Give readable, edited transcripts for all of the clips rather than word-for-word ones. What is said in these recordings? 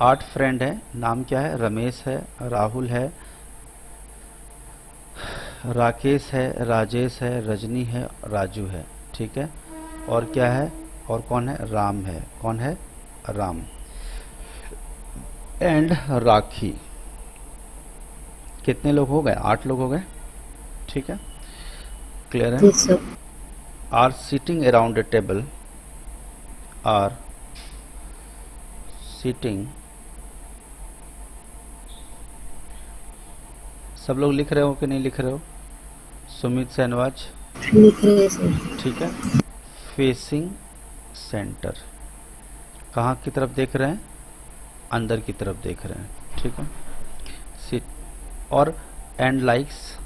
8 friend हैं, नाम क्या है? रमेश है, राहुल है, राकेश है, राजेश है, रजनी है, राजू है। ठीक है, और क्या है? और कौन है? राम है। कौन है? राम एंड राखी। कितने लोग हो गए? 8 लोग हो गए। ठीक है, क्लियर है? जी sir. Are sitting around a table, are sitting, सब लोग लिख रहे हो कि नहीं लिख रहे हो? सुमित सैनवाज, लिख रहे हैं सर। ठीक है। फेसिंग सेंटर, कहाँ की तरफ देख रहे हैं? अंदर की तरफ देख रहे हैं। ठीक है, सिट और and likes,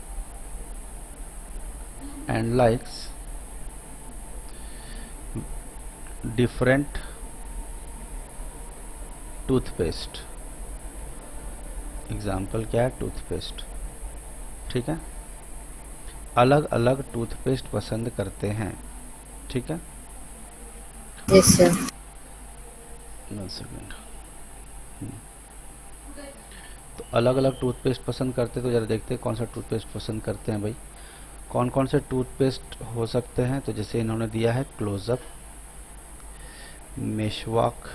and likes different toothpaste. Example क्या है? टूथपेस्ट। ठीक है, अलग अलग टूथपेस्ट पसंद करते हैं। ठीक है, यस सर। 1 सेकेंड। तो अलग अलग टूथपेस्ट पसंद करते, तो ज़रा देखते हैं कौन सा टूथपेस्ट पसंद करते हैं भाई। कौन कौन से टूथपेस्ट हो सकते हैं? तो जैसे इन्होंने दिया है क्लोजअप, मेशवाक,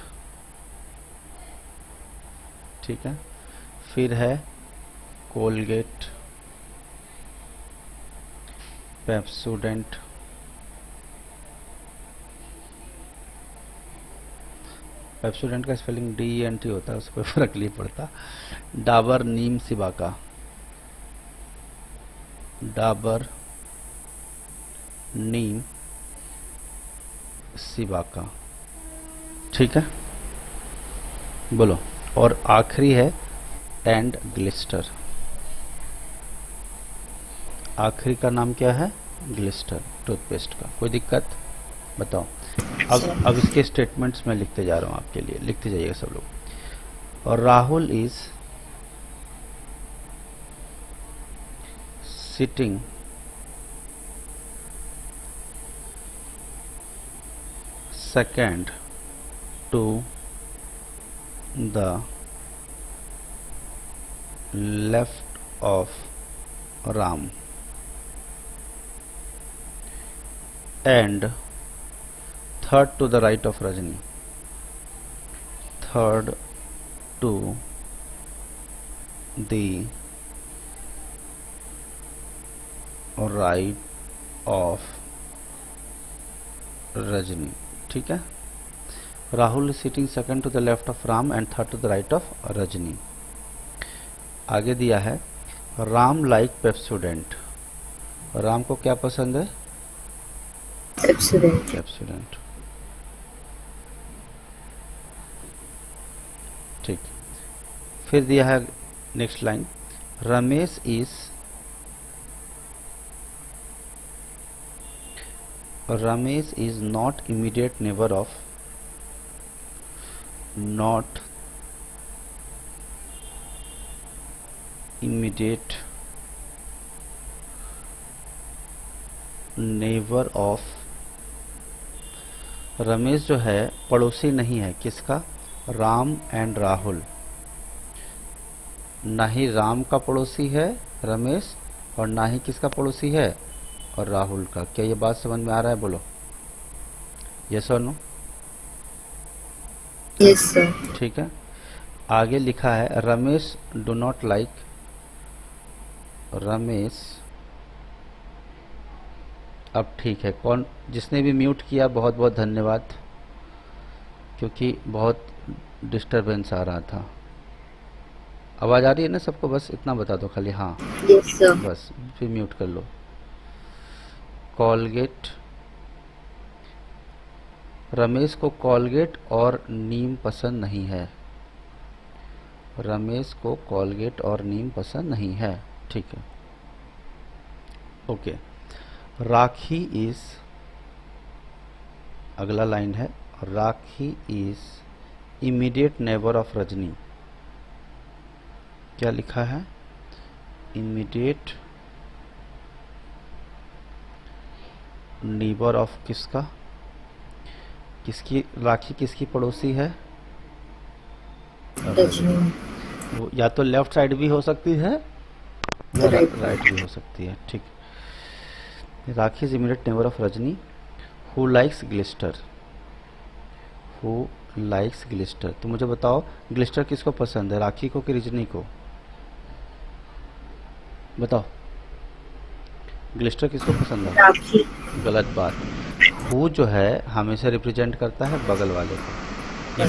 ठीक है, फिर है कोलगेट, पेप्सोडेंट, पेप्सोडेंट का स्पेलिंग DENT होता है, उसको फर्क नहीं पड़ता। डाबर नीम सिबाका, डाबर नीम सिबाका। ठीक है, बोलो। और आखिरी है एंड ग्लिस्टर। आखिरी का नाम क्या है? ग्लिस्टर टूथपेस्ट का। कोई दिक्कत? बताओ। अब इसके स्टेटमेंट्स मैं लिखते जा रहा हूँ आपके लिए, लिखते जाइएगा सब लोग। और Rahul is sitting second to the left of Ram and third to the right of Rajni, third to the right of Rajni. ठीक है, Rahul is sitting second to the left of Ram and third to the right of Rajni. आगे दिया है Ram like Pepsodent. Ram को क्या पसंद है? Pepsodent. Pepsodent. ठीक, फिर दिया है next line, Ramesh is, Ramesh is not immediate neighbour of, not immediate neighbour of, Ramesh जो है पड़ोसी नहीं है किसका? राम एंड राहुल। ना ही राम का पड़ोसी है रमेश, और ना ही किसका पड़ोसी है? और राहुल का। क्या ये बात समझ में आ रहा है? बोलो यस और नो। Yes sir. ठीक है, आगे लिखा है Ramesh do not like, Ramesh, अब ठीक है, कौन जिसने भी म्यूट किया बहुत बहुत धन्यवाद, क्योंकि बहुत डिस्टरबेंस आ रहा था। आवाज़ आ रही है ना सबको? बस इतना बता दो खाली, हाँ यस सर। बस, फिर म्यूट कर लो। कॉलगेट, रमेश को कॉलगेट और नीम पसंद नहीं है, रमेश को कॉलगेट और नीम पसंद नहीं है। ठीक है, ओके। राखी इज, अगला लाइन है, Rakhi is immediate neighbour of Rajni. क्या लिखा है? इमीडिएट नेबर ऑफ किसका? किसकी? राखी किसकी पड़ोसी है? रजनी। वो या तो लेफ्ट साइड भी हो सकती है या राइट। राइट भी हो सकती है। ठीक। Rakhi is immediate neighbour of Rajni who likes Glister. Who likes Glister. तो मुझे बताओ ग्लिस्टर किसको पसंद है, राखी को कि रजनी को? बताओ ग्लिस्टर किसको पसंद है? राखी। गलत बात। हु जो है हमेशा रिप्रेजेंट करता है बगल वाले को। ये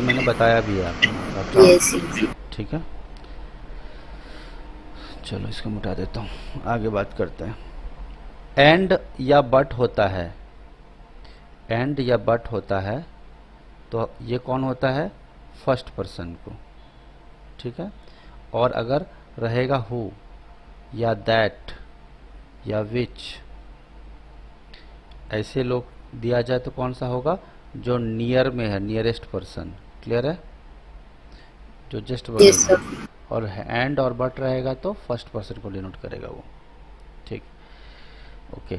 मैंने बताया भी है आपको। यस। ठीक है, चलो इसको मिटा देता हूँ, आगे बात करते हैं। एंड या बट होता है, एंड या बट होता है तो ये कौन होता है? फर्स्ट पर्सन को। ठीक है, और अगर रहेगा हु या दैट या विच, ऐसे लोग दिया जाए तो कौन सा होगा? जो नियर में है, नियरेस्ट पर्सन। क्लियर है? जो जस्ट बगल यस में। सर। और एंड और बट रहेगा तो फर्स्ट पर्सन को डिनोट करेगा वो। ठीक, ओके।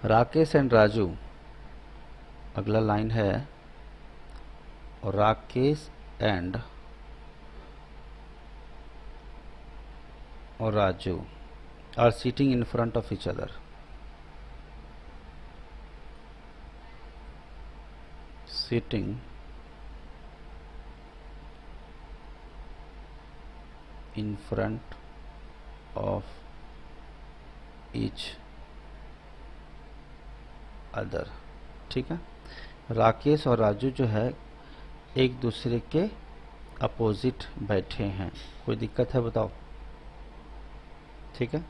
राकेश एंड राजू, अगला लाइन है राकेश एंड और Raju are sitting in front of each other. Sitting in front of each other। ठीक है, राकेश और राजू जो है एक दूसरे के अपोजिट बैठे हैं। कोई दिक्कत है बताओ? ठीक है,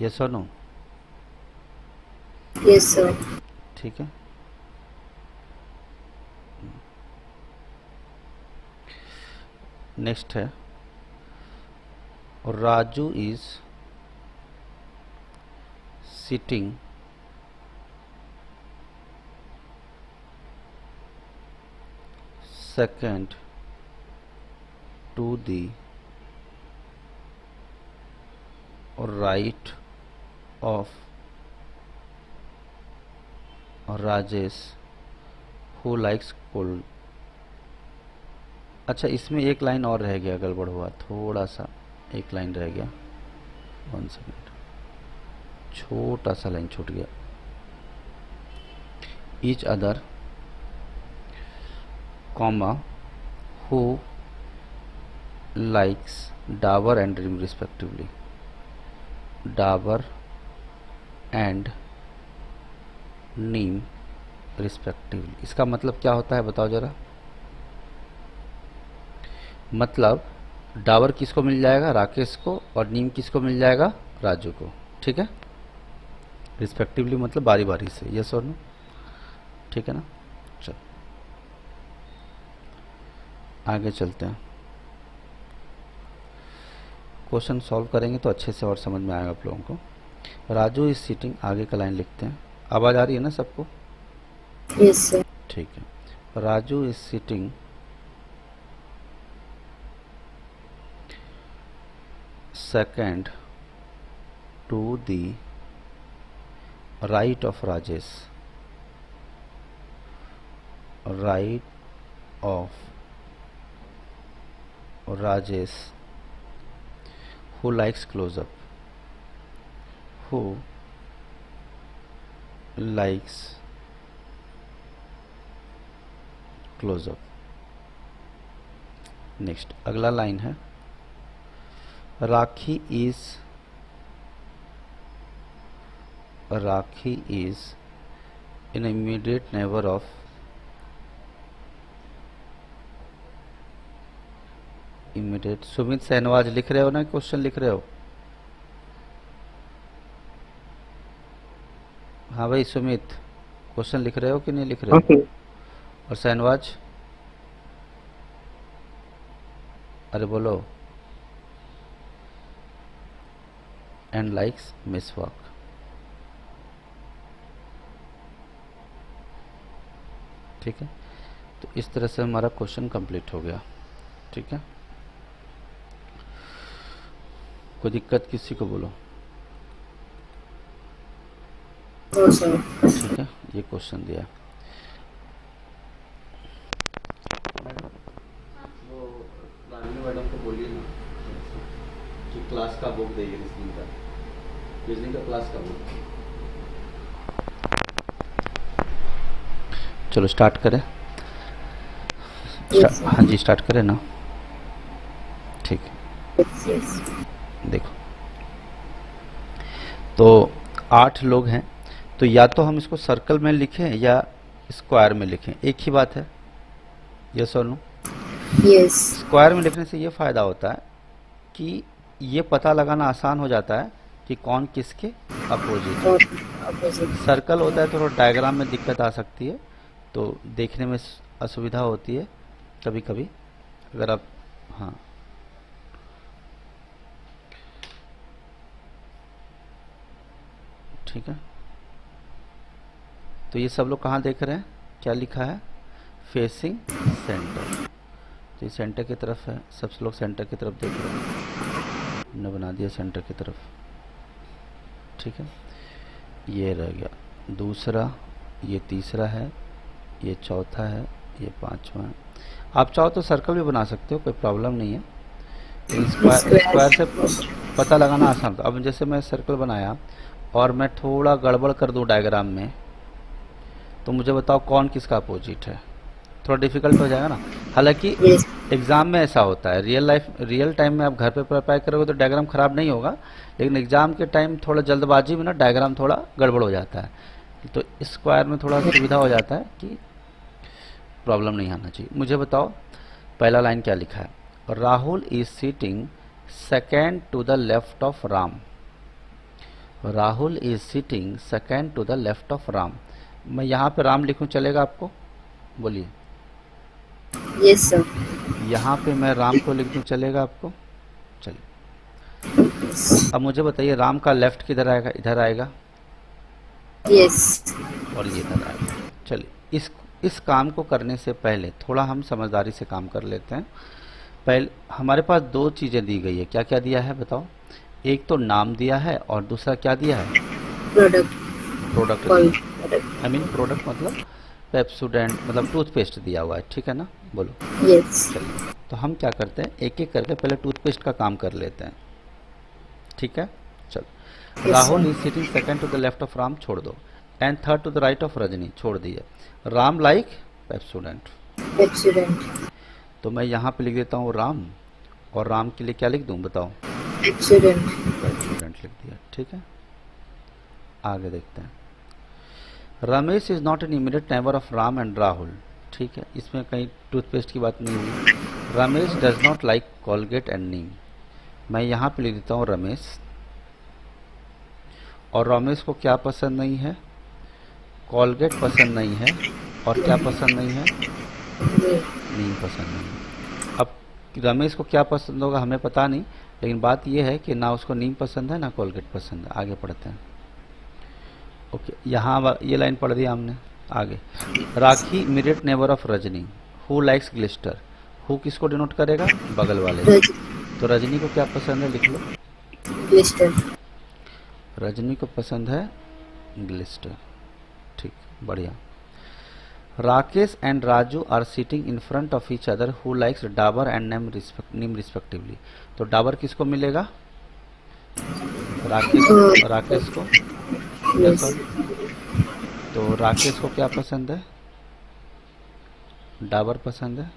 यस और नो? Yes sir. ठीक है, नेक्स्ट है Raju is sitting second to the right of Rajesh who likes cold. अच्छा, इसमें एक लाइन और रह गया, गड़बड़ हुआ थोड़ा सा, एक लाइन रह गया। 1 सेकेंड, छोटा सा लाइन छूट गया। Each other comma who likes Dabur and dream respectively. Dabur and neem respectively, इसका मतलब क्या होता है बताओ जरा? मतलब डाबर किसको मिल जाएगा? राकेश को। और नीम किसको मिल जाएगा? राजू को। ठीक है, रिस्पेक्टिवली मतलब बारी बारी से। यस और नो? ठीक है ना? चलो आगे चलते हैं, क्वेश्चन सॉल्व करेंगे तो अच्छे से और समझ में आएगा आप लोगों को। राजू इज सीटिंग, आगे का लाइन लिखते हैं। आवाज आ रही है ना सबको? Yes sir. ठीक है, Raju is seating second to the right of Rajesh, right of Rajesh who likes close up, who likes close up। Next अगला लाइन है राखी is an immediate neighbor of immediate। Sumit Shahnawaz लिख रहे हो ना, क्वेश्चन लिख रहे हो? हाँ भाई सुमित, क्वेश्चन लिख रहे हो कि नहीं लिख रहे हो? और सहनवाज, अरे बोलो। And likes Meswak. ठीक है, तो इस तरह से हमारा क्वेश्चन कंप्लीट हो गया। ठीक है, कोई दिक्कत किसी को बोलो? No sir. ठीक है, ये क्वेश्चन दिया। का बुक देगी रीजनिंग का क्लास का बुक। चलो स्टार्ट करें। Yes, sir. हाँ जी स्टार्ट करें ना, ठीक है। Yes, yes. देखो तो 8 लोग हैं, तो या तो हम इसको सर्कल में लिखें या स्क्वायर में लिखें, एक ही बात है। यस और नो? Yes. स्क्वायर में लिखने से ये फ़ायदा होता है कि ये पता लगाना आसान हो जाता है कि कौन किसके अपोजिट है। Or opposite. सर्कल होता है तो थोड़ा डायग्राम में दिक्कत आ सकती है, तो देखने में असुविधा होती है कभी कभी। अगर आप हाँ ठीक है, तो ये सब लोग कहाँ देख रहे हैं, क्या लिखा है, फेसिंग सेंटर। तो ये सेंटर की तरफ है, सब लोग सेंटर की तरफ देख रहे हैं, हमने बना दिया सेंटर की तरफ, ठीक है। ये रह गया दूसरा, ये तीसरा है, ये चौथा है, ये पांचवा है। आप चाहो तो सर्कल भी बना सकते हो, कोई प्रॉब्लम नहीं है। स्क्वायर से पता लगाना आसान होता। अब जैसे मैं सर्कल बनाया और मैं थोड़ा गड़बड़ कर दूं डायग्राम में, तो मुझे बताओ कौन किसका अपोजिट है, थोड़ा डिफिकल्ट हो जाएगा ना। हालांकि Yes. एग्ज़ाम में ऐसा होता है, रियल टाइम में आप घर पे प्रिपेयर करोगे तो डायग्राम ख़राब नहीं होगा, लेकिन एग्ज़ाम के टाइम थोड़ा जल्दबाजी में ना डायग्राम थोड़ा गड़बड़ हो जाता है, तो स्क्वायर में थोड़ा सुविधा हो जाता है कि प्रॉब्लम नहीं आना चाहिए। मुझे बताओ पहला लाइन क्या लिखा है, Rahul is sitting second to the left of Ram. Rahul is sitting second to the left of Ram. मैं यहाँ पे राम लिखूँ चलेगा आपको, बोलिए। Yes, sir. यहाँ पे मैं राम को लिख दूँ चलेगा आपको, चलिए। Yes. अब मुझे बताइए राम का लेफ्ट किधर आएगा, इधर आएगा, Yes. और ये इधर आएगा। चलिए इस काम को करने से पहले थोड़ा हम समझदारी से काम कर लेते हैं। पहले हमारे पास दो चीज़ें दी गई है, क्या क्या दिया है बताओ। एक तो नाम दिया है और दूसरा क्या दिया है, Product. Product. Called product. I mean product मतलब पेप्सोडेंट मतलब टूथपेस्ट दिया हुआ है, ठीक है ना, बोलो। Yes. चलिए तो हम क्या करते हैं, एक एक करके पहले टूथपेस्ट का काम कर लेते हैं, ठीक है। चलो, Yes, Rahul sir. Is sitting second to the left of Ram, छोड़ दो, and third to the right of Rajni, छोड़ दिए। Ram like Pepsodent, Pepsodent. तो मैं यहाँ पे लिख देता हूँ राम, और राम के लिए क्या लिख दूँ बताओ, Pepsodent. पेप्सोडेंट लिख दिया, ठीक है। आगे देखते हैं, Ramesh is not an immediate neighbour of Ram and Rahul, ठीक है, इसमें कहीं टूथपेस्ट की बात नहीं हुई। Ramesh does not like Colgate and neem, मैं यहाँ पे लिख देता हूँ रमेश, और रमेश को क्या पसंद नहीं है, कॉलगेट पसंद नहीं है, और क्या पसंद नहीं है, नीम पसंद नहीं है। अब रमेश को क्या पसंद होगा हमें पता नहीं, लेकिन बात यह है कि ना उसको नीम पसंद है ना कॉलगेट पसंद है। आगे पढ़ते हैं, ओके, यहाँ ये लाइन पढ़ दी हमने। आगे, Rakhi immediate neighbour of Rajni, who likes Glister, who किसको डिनोट करेगा, बगल वाले। तो रजनी को क्या पसंद है, लिख लो, Glister. रजनी को पसंद है ग्लिस्टर, ठीक, बढ़िया। Rakesh and Raju are sitting in front of each other, who likes Dabur and neem respectively, तो डाबर किसको मिलेगा, राकेश को। Yes. तो राकेश को क्या पसंद है, डाबर पसंद है,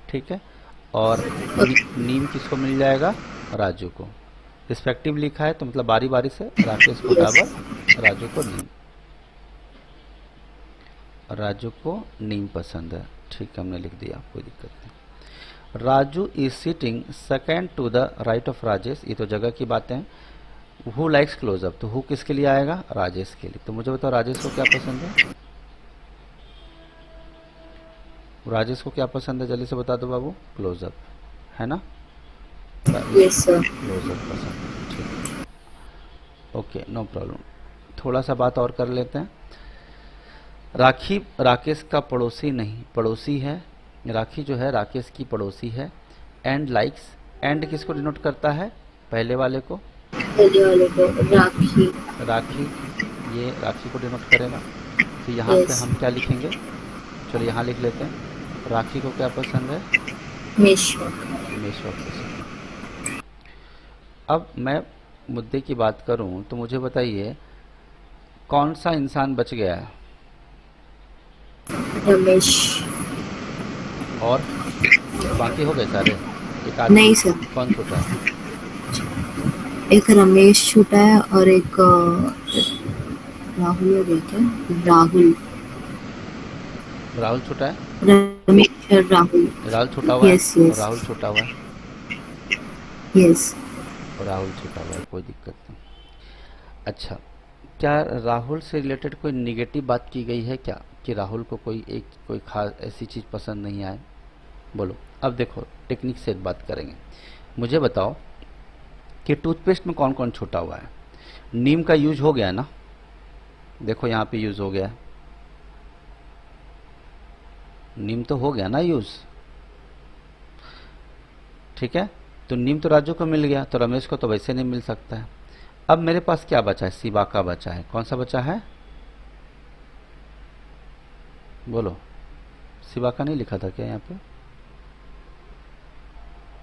ठीक है। और नीम किसको मिल जाएगा, राजू को। रिस्पेक्टिव लिखा है तो मतलब बारी बारी से, राकेश को डाबर, राजू को नीम, राजू को नीम पसंद है, ठीक है, हमने लिख दिया, कोई दिक्कत नहीं। Raju is sitting second to the right of Rajesh, ये तो जगह की बातें हैं। हु लाइक्स क्लोजअप, तो हु किसके लिए आएगा, राजेश के लिए। तो मुझे बताओ राजेश को क्या पसंद है, राजेश को क्या पसंद है, जल्दी से बता दो बाबू, क्लोजअप, है ना, Yes, sir. क्लोजअप पसंद है, ठीक, ओके, नो प्रॉब्लम। थोड़ा सा बात और कर लेते हैं। राखी राकेश का पड़ोसी नहीं, पड़ोसी है, राखी जो है राकेश की पड़ोसी है। एंड लाइक्स, एंड किसको डिनोट करता है, पहले वाले को, पहले वाले को राखी. राखी, ये राखी को डिनोट करेगा। तो यहाँ पे Yes. हम क्या लिखेंगे, चलो यहाँ लिख लेते हैं, राखी को क्या पसंद है, मेशक. मेशक पसंद है। अब मैं मुद्दे की बात करूं तो मुझे बताइए कौन सा इंसान बच गया है रमेश। और बाकी हो गए सारे। एक आदमी नहीं सर, कौन छूटा है? एक रमेश छूटा है और एक राहुल हो गया क्या? राहुल। राहुल छूटा है। रमेश और राहुल। राहुल छूटा हुआ है यस और यस राहुल छूटा हुआ है यस। और राहुल छूटा हुआ है, कोई दिक्कत नहीं। अच्छा, क्या राहुल से रिलेटेड कोई निगेटिव बात की गई है क्या कि राहुल को कोई खास ऐसी चीज़ पसंद नहीं आए? बोलो। अब देखो टेक्निक से बात करेंगे। मुझे बताओ कि टूथपेस्ट में कौन कौन छूटा हुआ है। नीम का यूज हो गया ना, देखो यहाँ पे यूज हो गया है। नीम तो हो गया ना यूज, ठीक है। तो नीम तो राजू को मिल गया, तो रमेश को तो वैसे नहीं मिल सकता है। अब मेरे पास क्या बचा है? सिबाका बचा है। कौन सा बचा है? बोलो। सिबाका नहीं लिखा था क्या यहाँ पे?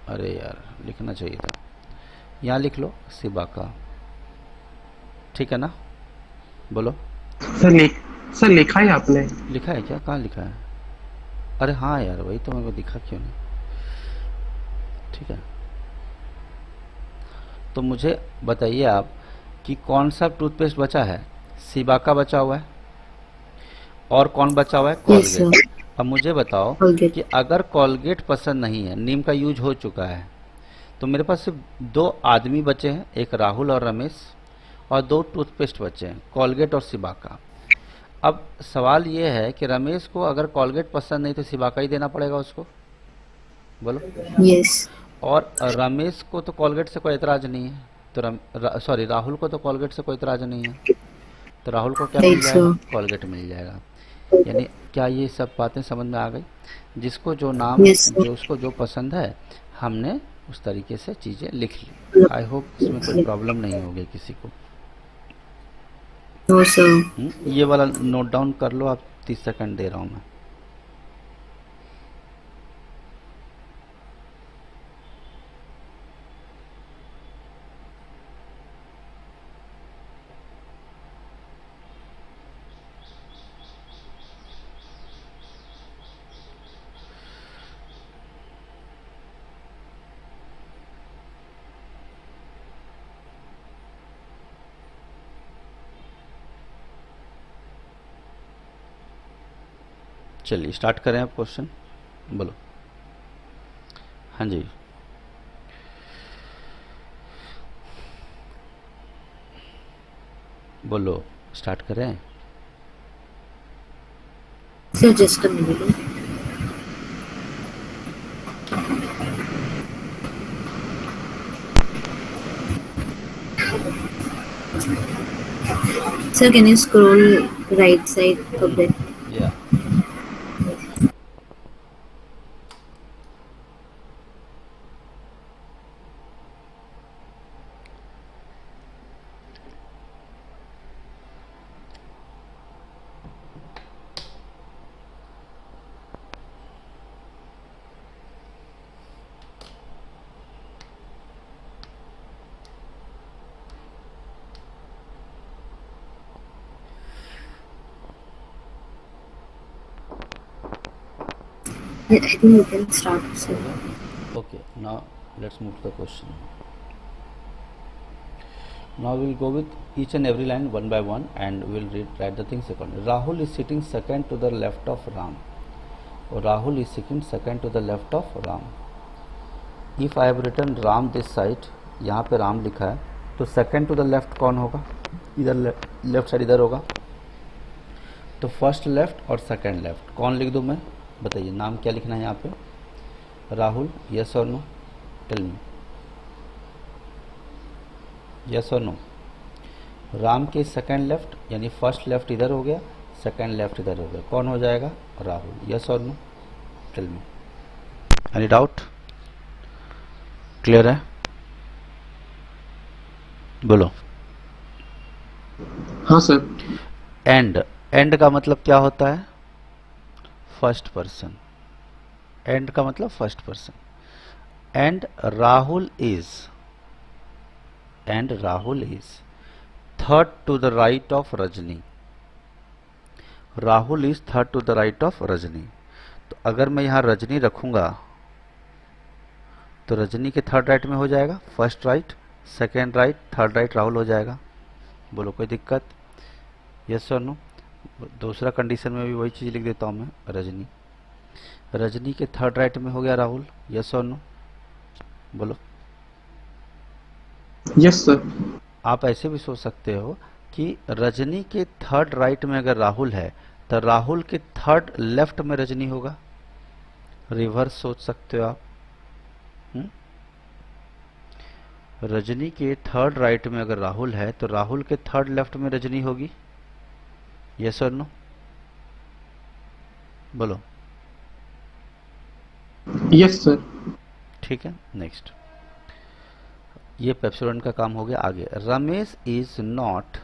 अरे यार, लिखना चाहिए था। यहाँ लिख लो सिबाका, ठीक है ना? बोलो। सर सर लिखा है आपने? लिखा है क्या? कहाँ लिखा है? अरे हाँ यार, वही तो मेरे को दिखा क्यों नहीं? ठीक है, तो मुझे बताइए आप कि कौन सा टूथपेस्ट बचा है? सिबाका बचा हुआ है और कौन बचा हुआ है? Yes Colgate. सर। अब मुझे बताओ कॉलगेट। कि अगर कॉलगेट पसंद नहीं है, नीम का यूज हो चुका है, तो मेरे पास सिर्फ दो आदमी बचे हैं, एक राहुल और रमेश, और दो टूथपेस्ट बचे हैं, कॉलगेट और सिबाका। अब सवाल ये है कि रमेश को अगर कॉलगेट पसंद नहीं तो सिबाका ही देना पड़ेगा उसको। बोलो। यस। और रमेश को तो कॉलगेट से कोई एतराज नहीं है, तो सॉरी, राहुल को तो कॉलगेट से कोई एतराज नहीं है, तो राहुल को क्या मिल राइट जाएगा? सर। कॉलगेट मिल जाएगा। यानी क्या ये सब बातें समझ में आ गई? जिसको जो नाम, यस जो सर। उसको जो पसंद है, हमने उस तरीके से चीज़ें लिख ली। आई होप इसमें कोई प्रॉब्लम नहीं होगी किसी को। No sir. ये वाला नोट डाउन कर लो आप, 30 सेकंड दे रहा हूँ मैं। चलिए स्टार्ट करें आप क्वेश्चन। बोलो। हाँ जी, बोलो, स्टार्ट करें। Sir just a minute. Sir, can you scroll right side a bit? या Yeah, I think you can start, sir. okay, now let's move to the question. Now we will go with each and every line one by one and we will write the things accordingly. Rahul is sitting second to the left of Ram. और Rahul is sitting second to the left of Ram. If I have written Ram this side, यहाँ पे राम लिखा है, तो second to the left कौन होगा? इधर left side इधर होगा, तो फर्स्ट लेफ्ट और सेकंड लेफ्ट कौन लिख दूँ मैं? बताइए, नाम क्या लिखना है यहाँ पे? राहुल। यस और नो? टेल मी, यस और नो? राम के सेकंड लेफ्ट यानी फर्स्ट लेफ्ट इधर हो गया, सेकंड लेफ्ट इधर हो गया, कौन हो जाएगा? राहुल। यस और no? Tell me, any doubt? Clear है? बोलो। हाँ सर। एंड, एंड का मतलब क्या होता है? First person. एंड का मतलब first person. And Rahul is, and Rahul is third to the right of Rajni. Rahul is third to the right of Rajni. तो अगर मैं यहाँ रजनी रखूंगा तो रजनी के थर्ड राइट में हो जाएगा, first right, second right, third right Rahul हो जाएगा। बोलो कोई दिक्कत? यस और नो? दूसरा कंडीशन में भी वही चीज लिख देता हूं मैं, रजनी। रजनी के थर्ड राइट में हो गया राहुल, यस और नो? बोलो। Yes sir. आप ऐसे भी सोच सकते हो कि रजनी के थर्ड राइट में अगर राहुल है तो राहुल के थर्ड लेफ्ट में रजनी होगा। रिवर्स सोच सकते हो आप। रजनी के थर्ड राइट में अगर राहुल है तो राहुल के थर्ड लेफ्ट में रजनी होगी, यस और नो? बोलो। Yes sir. ठीक है, नेक्स्ट। ये पेप्सोडेंट का काम हो गया। आगे रमेश इज नॉट,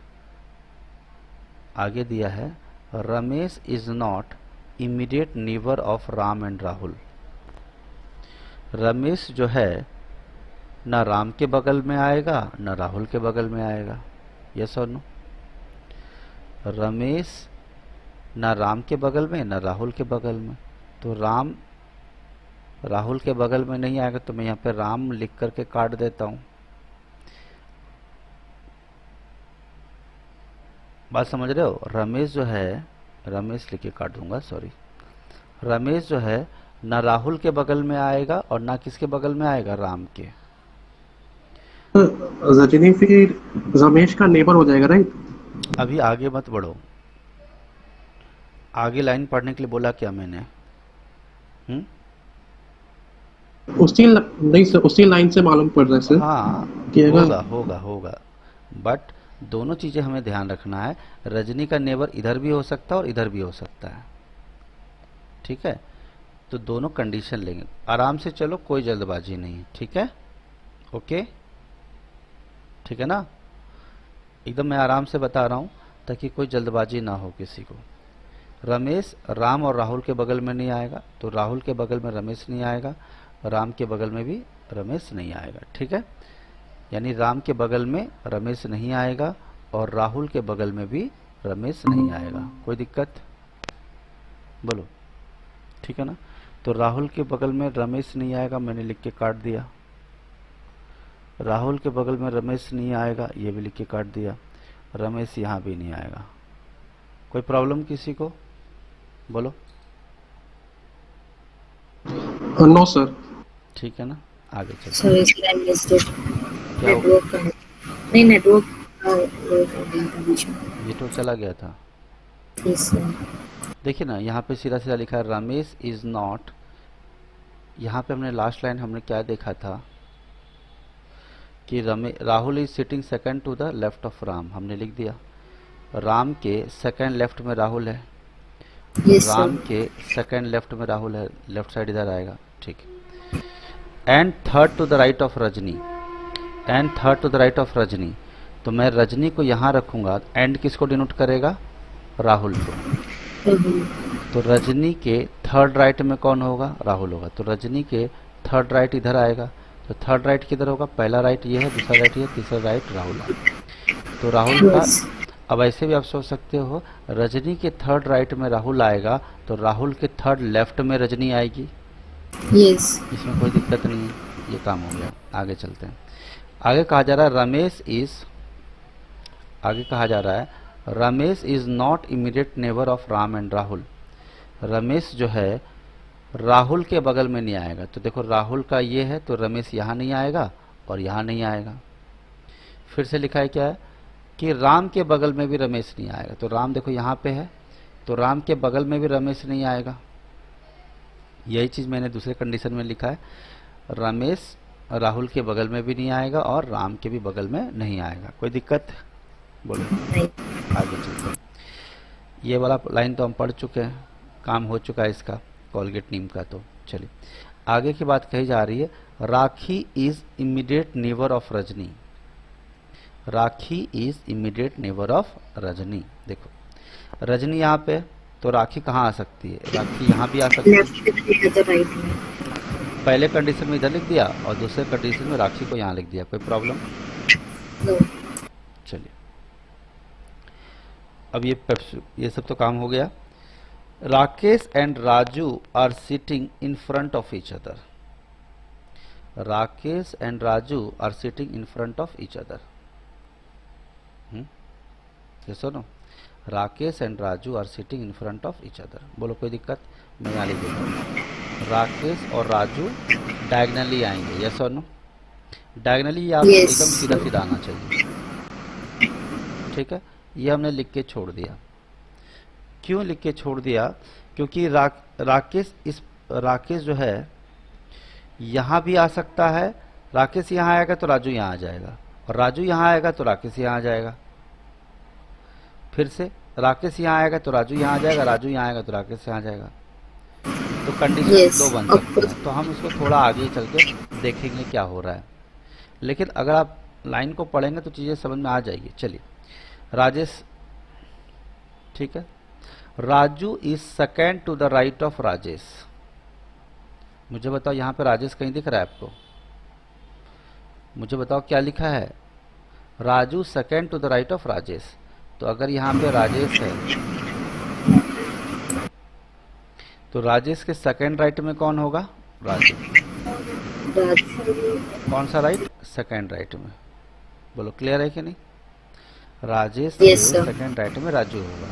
आगे दिया है Ramesh is not immediate neighbour of Ram and Rahul. Ramesh जो है ना राम के बगल में आएगा ना राहुल के बगल में आएगा, यस और नो? रमेश ना राम के बगल में ना राहुल के बगल में, तो राम राहुल के बगल में नहीं आएगा, तो मैं यहाँ पे राम लिख करके काट देता हूं। बात समझ रहे हो? रमेश जो है, रमेश लिख के काट दूंगा, सॉरी। रमेश जो है ना राहुल के बगल में आएगा और ना किसके बगल में आएगा, राम के। रजनी फिर रमेश का नेबर हो जाएगा, राइट? अभी आगे मत बढ़ो, आगे लाइन पढ़ने के लिए बोला क्या मैंने? नहीं सर, उसी लाइन से मालूम पड़ रहा है सर। हाँ, कि अगर होगा बट दोनों चीजें हमें ध्यान रखना है। रजनी का नेबर इधर भी हो सकता है और इधर भी हो सकता है, ठीक है? तो दोनों कंडीशन लेंगे, आराम से चलो, कोई जल्दबाजी नहीं है, ठीक है? ओके, ठीक है ना? एकदम मैं आराम से बता रहा हूं ताकि कोई जल्दबाजी ना हो किसी को। रमेश राम और राहुल के बगल में नहीं आएगा, तो राहुल के बगल में रमेश नहीं आएगा, राम के बगल में भी रमेश नहीं आएगा, ठीक है? यानी राम के बगल में रमेश नहीं आएगा और राहुल के बगल में भी रमेश नहीं आएगा। कोई दिक्कत? बोलो, ठीक है ना? तो राहुल के बगल में रमेश नहीं आएगा, मैंने लिख के काट दिया। राहुल के बगल में रमेश नहीं आएगा, ये भी लिख के काट दिया। रमेश यहाँ भी नहीं आएगा। कोई प्रॉब्लम किसी को? बोलो। No sir. ठीक है ना? आगे चलो। Sorry sir, I missed it. क्या हो? नेटवर्क का नहीं, नेटवर्क का वो हो गया था बीच में। ये तो चला गया था। Yes sir. देखिए ना, यहाँ पे सीधा सीधा लिखा है रमेश इज नॉट। यहाँ पे हमने लास्ट लाइन हमने क्या देखा था कि Rahul is sitting second to the left of Ram, हमने लिख दिया। राम के सेकंड लेफ्ट में राहुल है, यस राम सर। के सेकंड लेफ्ट में राहुल है, लेफ्ट साइड इधर आएगा, ठीक है? And third to the right of Rajni, and third to the right of Rajni, तो मैं रजनी को यहाँ रखूंगा। एंड किसको डिनोट करेगा? राहुल को। तो रजनी के थर्ड राइट में कौन होगा? राहुल होगा। तो रजनी के थर्ड राइट इधर आएगा, तो थर्ड राइट किधर होगा? पहला राइट ये है, दूसरा राइट ये, तीसरा राइट राहुल है। तो राहुल का, अब ऐसे भी आप सोच सकते हो, रजनी के थर्ड राइट में राहुल आएगा तो राहुल के थर्ड लेफ्ट में रजनी आएगी। यस। इसमें कोई दिक्कत नहीं है, ये काम हो गया। आगे चलते हैं। आगे कहा जा रहा है रमेश इज, आगे कहा जा रहा है Ramesh is not immediate neighbour of Ram and Rahul. Ramesh जो है राहुल के बगल में नहीं आएगा। तो देखो राहुल का ये है, तो रमेश यहाँ नहीं आएगा और यहाँ नहीं आएगा। फिर से लिखा है क्या है कि राम के बगल में भी रमेश नहीं आएगा। तो राम देखो यहाँ पे है, तो राम के बगल में भी रमेश नहीं आएगा। यही चीज मैंने दूसरे कंडीशन में लिखा है, रमेश राहुल के बगल में भी नहीं आएगा और राम के भी बगल में नहीं आएगा। कोई दिक्कत? बोलो। आगे चलते हैं। ये वाला लाइन तो हम पढ़ चुके हैं, काम हो चुका है इसका, कोलगेट नीम का। तो चलिए आगे की बात कही जा रही है, Rakhi is immediate neighbour of Rajni. Rakhi is immediate neighbour of Rajni. देखो रजनी यहाँ पे, तो राखी कहाँ आ सकती है? राखी यहाँ भी आ सकती है। लेफ्ट पे दिया तो राइट में। पहले कंडीशन में इधर लिख दिया और दूसरे कंडीशन में राखी को यहाँ लिख दिया। कोई प्रॉब्लम? नो। चलिए, अब ये सब तो काम हो गया। Rakesh and Raju are sitting in front of each other. Rakesh and Raju are sitting in front of each other. ये सुनो, Rakesh and Raju are sitting in front of each other. बोलो कोई दिक्कत? मैं यहाँ लिख देता हूँ, राकेश और राजू डायगनली आएंगे। यस और नो? डायगनली आपको यस एकदम सीधा सर। सीधा आना चाहिए। ठीक है, ये हमने लिख के छोड़ दिया। क्यों लिख के छोड़ दिया? क्योंकि राकेश जो है यहाँ भी आ सकता है। राकेश यहाँ आएगा तो राजू यहाँ आ जाएगा, और राजू यहाँ आएगा तो राकेश यहाँ आ जाएगा। फिर से राकेश यहाँ आएगा तो राजू यहाँ आ जाएगा, राजू यहाँ आएगा तो राकेश यहाँ आ जाएगा। तो कंडीशन यस दो बन ऑफ सकती कोर्स। हैं। तो हम इसको थोड़ा आगे चल के देखेंगे क्या हो रहा है, लेकिन अगर आप लाइन को पढ़ेंगे तो चीज़ें समझ में आ जाएगी। चलिए, राजेश, ठीक है, Raju is second to the right of Rajesh. मुझे बताओ यहाँ पे राजेश कहीं दिख रहा है आपको? मुझे बताओ क्या लिखा है? Raju second to the right of Rajesh. तो अगर यहाँ पे राजेश है तो राजेश के सेकेंड राइट में कौन होगा? राजू। कौन सा राइट? सेकेंड राइट में। बोलो क्लियर है कि नहीं? राजेश के यस सर। सेकेंड राइट में राजू होगा।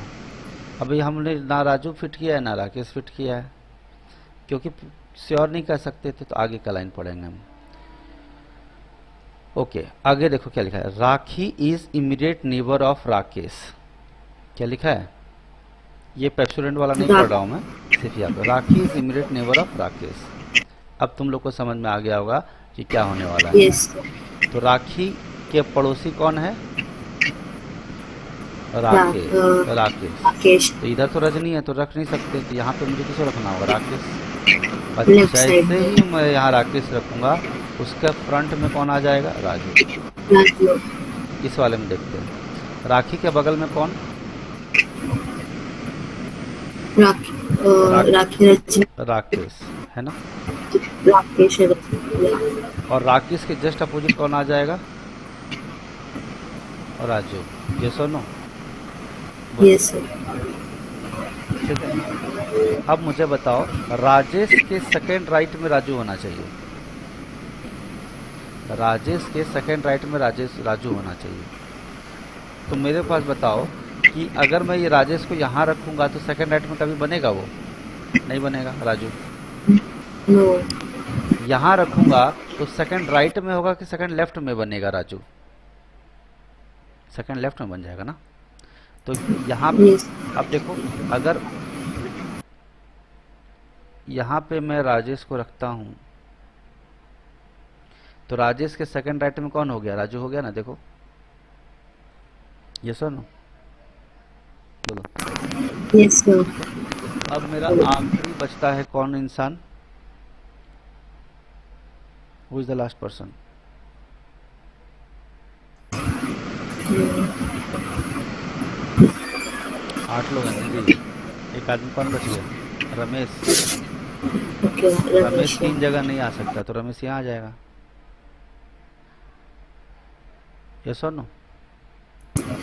अभी हमने ना राजू फिट किया है ना राकेश फिट किया है, क्योंकि श्योर नहीं कर सकते थे, तो आगे का लाइन पढ़ेंगे हम। ओके, आगे देखो क्या लिखा है। Rakhi is immediate neighbour of Rakesh. क्या लिखा है? ये पेप्सोडेंट वाला नहीं पढ़ रहा हूं मैं, सिर्फ यहाँ पे Rakhi is immediate neighbour of Rakesh. अब तुम लोग को समझ में आ गया होगा कि क्या होने वाला है। यस तो राखी के पड़ोसी कौन है? राकेश। राकेश। तो इधर तो रजनी है तो रख नहीं सकते, तो यहाँ पे मुझे किसको रखना होगा? राकेश। और लेफ्ट साइड जैसे में ही मैं यहाँ राकेश रखूंगा, उसके फ्रंट में कौन आ जाएगा? राजू। राजू। इस वाले में देखते हैं, राखी के बगल में कौन? राकेश है ना? राकेश। और राकेश के जस्ट अपोजिट कौन आ जाएगा? राजू। ये सुनो, यस सर। ठीक है। अब मुझे बताओ, राजेश के सेकेंड राइट में राजू होना चाहिए। राजेश के सेकेंड राइट में राजू होना चाहिए। तो मेरे पास बताओ कि अगर मैं ये राजेश को यहाँ रखूंगा तो सेकेंड राइट में कभी बनेगा? वो नहीं बनेगा। राजू नो। यहाँ रखूंगा तो सेकेंड राइट में होगा कि सेकेंड लेफ्ट में बनेगा? राजू सेकेंड लेफ्ट में बन जाएगा ना। तो यहाँ पे अब देखो, अगर यहाँ पे मैं राजेश को रखता हूँ तो राजेश के सेकंड राइट में कौन हो गया? राजू हो गया ना। देखो, यस और नो? बोलो। Yes sir. अब मेरा आखिरी बचता है कौन इंसान? Who is the last person? आठ लोग हैं जी। एक आदमी कौन बच गया? रमेश। रमेश तीन जगह नहीं आ सकता, तो रमेश यहाँ आ जाएगा। यस और नो?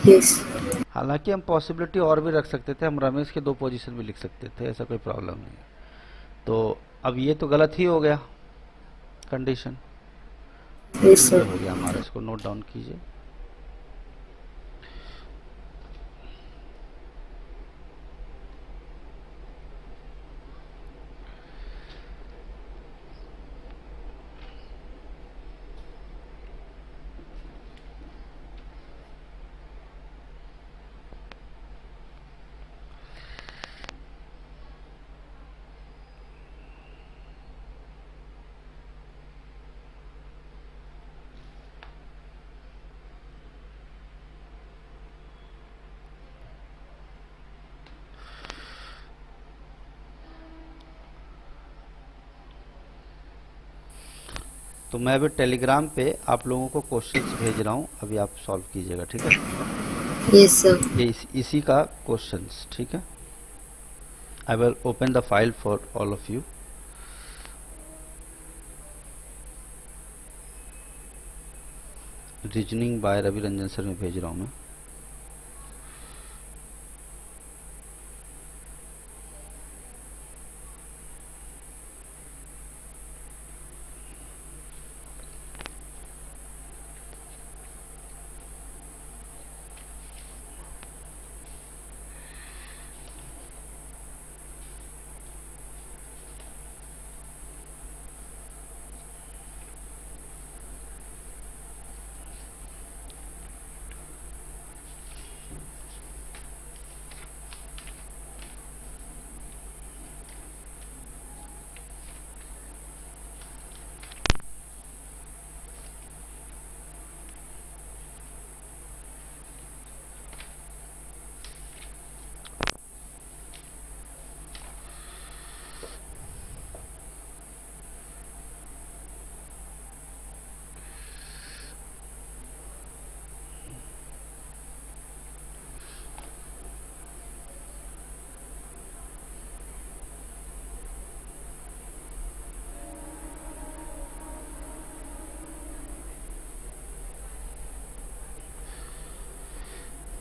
यस। हालांकि हम पॉसिबिलिटी और भी रख सकते थे, हम रमेश के दो पोजीशन भी लिख सकते थे, ऐसा कोई प्रॉब्लम नहीं है। तो अब ये तो गलत ही हो गया कंडीशन। यस ये सर। हो गया हमारा, इसको नोट डाउन कीजिए। तो मैं अभी टेलीग्राम पे आप लोगों को क्वेश्चंस भेज रहा हूँ, अभी आप सॉल्व कीजिएगा, ठीक है? Yes sir. ये इसी का क्वेश्चंस, ठीक है? I will open the file for all of you. Reasoning by Ravi Ranjan sir में भेज रहा हूँ मैं।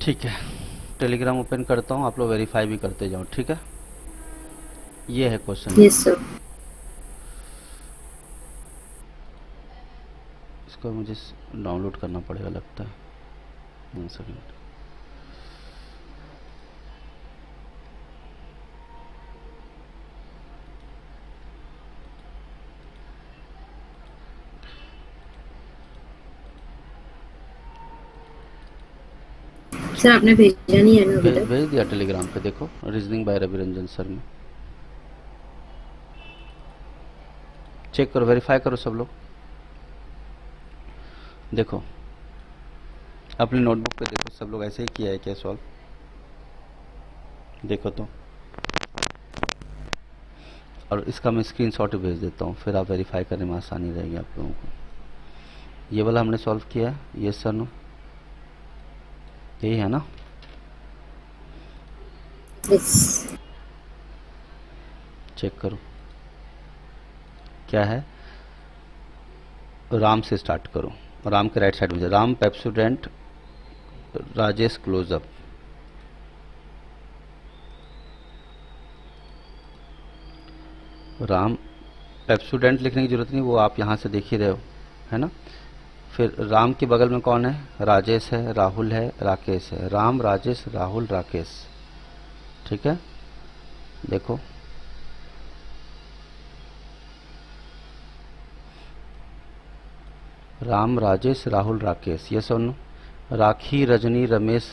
ठीक है, टेलीग्राम ओपन करता हूँ, आप लोग वेरीफाई भी करते जाओ, ठीक है। ये है क्वेश्चन। Yes sir. इसको मुझे डाउनलोड करना पड़ेगा लगता है, 1 सेकंड। सर आपने भेजा नहीं है ना अभी तक? भेज दिया टेलीग्राम पे, देखो, reasoning by Ravi Ranjan sir में। चेक करो, वेरीफाई करो सब लोग। देखो अपनी नोटबुक पे देखो, सब लोग ऐसे ही किया है क्या सॉल्व? देखो तो, और इसका मैं स्क्रीनशॉट भेज देता हूँ, फिर आप वेरीफाई करने में आसानी रहेगी आप लोगों को। ये वाला हमने सॉल्व किया है, ये सर नो, यही है ना? यस। चेक करो क्या है। राम से स्टार्ट करो, राम के राइट साइड में Ram Pepsodent Rajesh Closeup. Ram Pepsodent लिखने की जरूरत नहीं, वो आप यहाँ से देख ही रहे हो, है ना। फिर राम के बगल में कौन है? राजेश है, राहुल है, राकेश है। राम, राजेश, राहुल, राकेश, ठीक है। देखो राम, राजेश, राहुल, राकेश, ये सुन। राखी, रजनी, रमेश,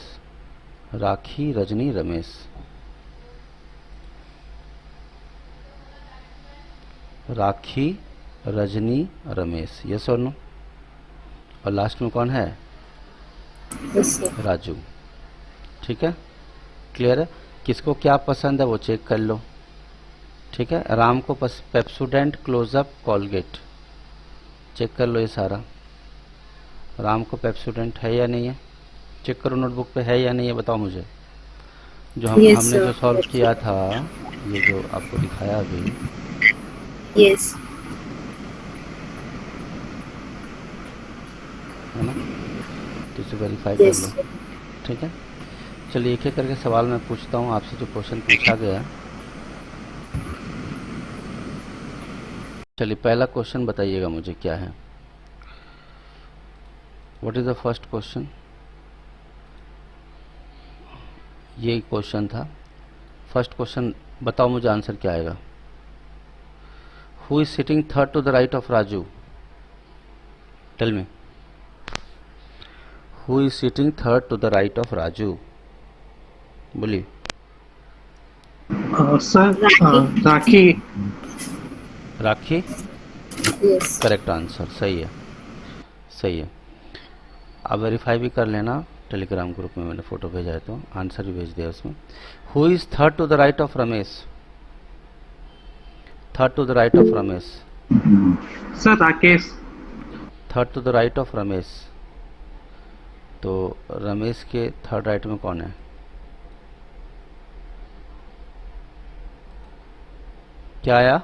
राखी, रजनी, रमेश, राखी, रजनी, रमेश, ये सुन। और लास्ट में कौन है? Yes sir. राजू, ठीक है। क्लियर है? किसको क्या पसंद है वो चेक कर लो, ठीक है। राम को पेप्सोडेंट क्लोजअप कोलगेट, चेक कर लो ये सारा। राम को पेप्सोडेंट है या नहीं है? चेक करो नोटबुक पे है या नहीं है, बताओ मुझे। जो यस हमने सर। जो सॉल्व किया था, ये जो आपको दिखाया अभी, यस। है ना, तो इसे वेरीफाई कर यस लो, सर। ठीक है। चलिए एक एक करके सवाल मैं पूछता हूँ आपसे, जो क्वेश्चन पूछा गया। चलिए पहला क्वेश्चन बताइएगा मुझे क्या है। What is the first question? ये क्वेश्चन था। फर्स्ट क्वेश्चन बताओ मुझे, आंसर क्या आएगा? Who is sitting third to the right of Raju? Tell me, who is sitting third to the right of Raju? बोलिए। Sir Rakhi. Rakhi. Rakhi, yes. Correct answer, सही है, सही है। आप वेरीफाई भी कर लेना, टेलीग्राम ग्रुप में मैंने फोटो भेजा है तो आंसर भी भेज दिया उसमें। Who is third to the right of Ramesh? Third to the right of Ramesh, sir Rakesh. Third to the right of Ramesh. तो रमेश के थर्ड राइट में कौन है? क्या आया?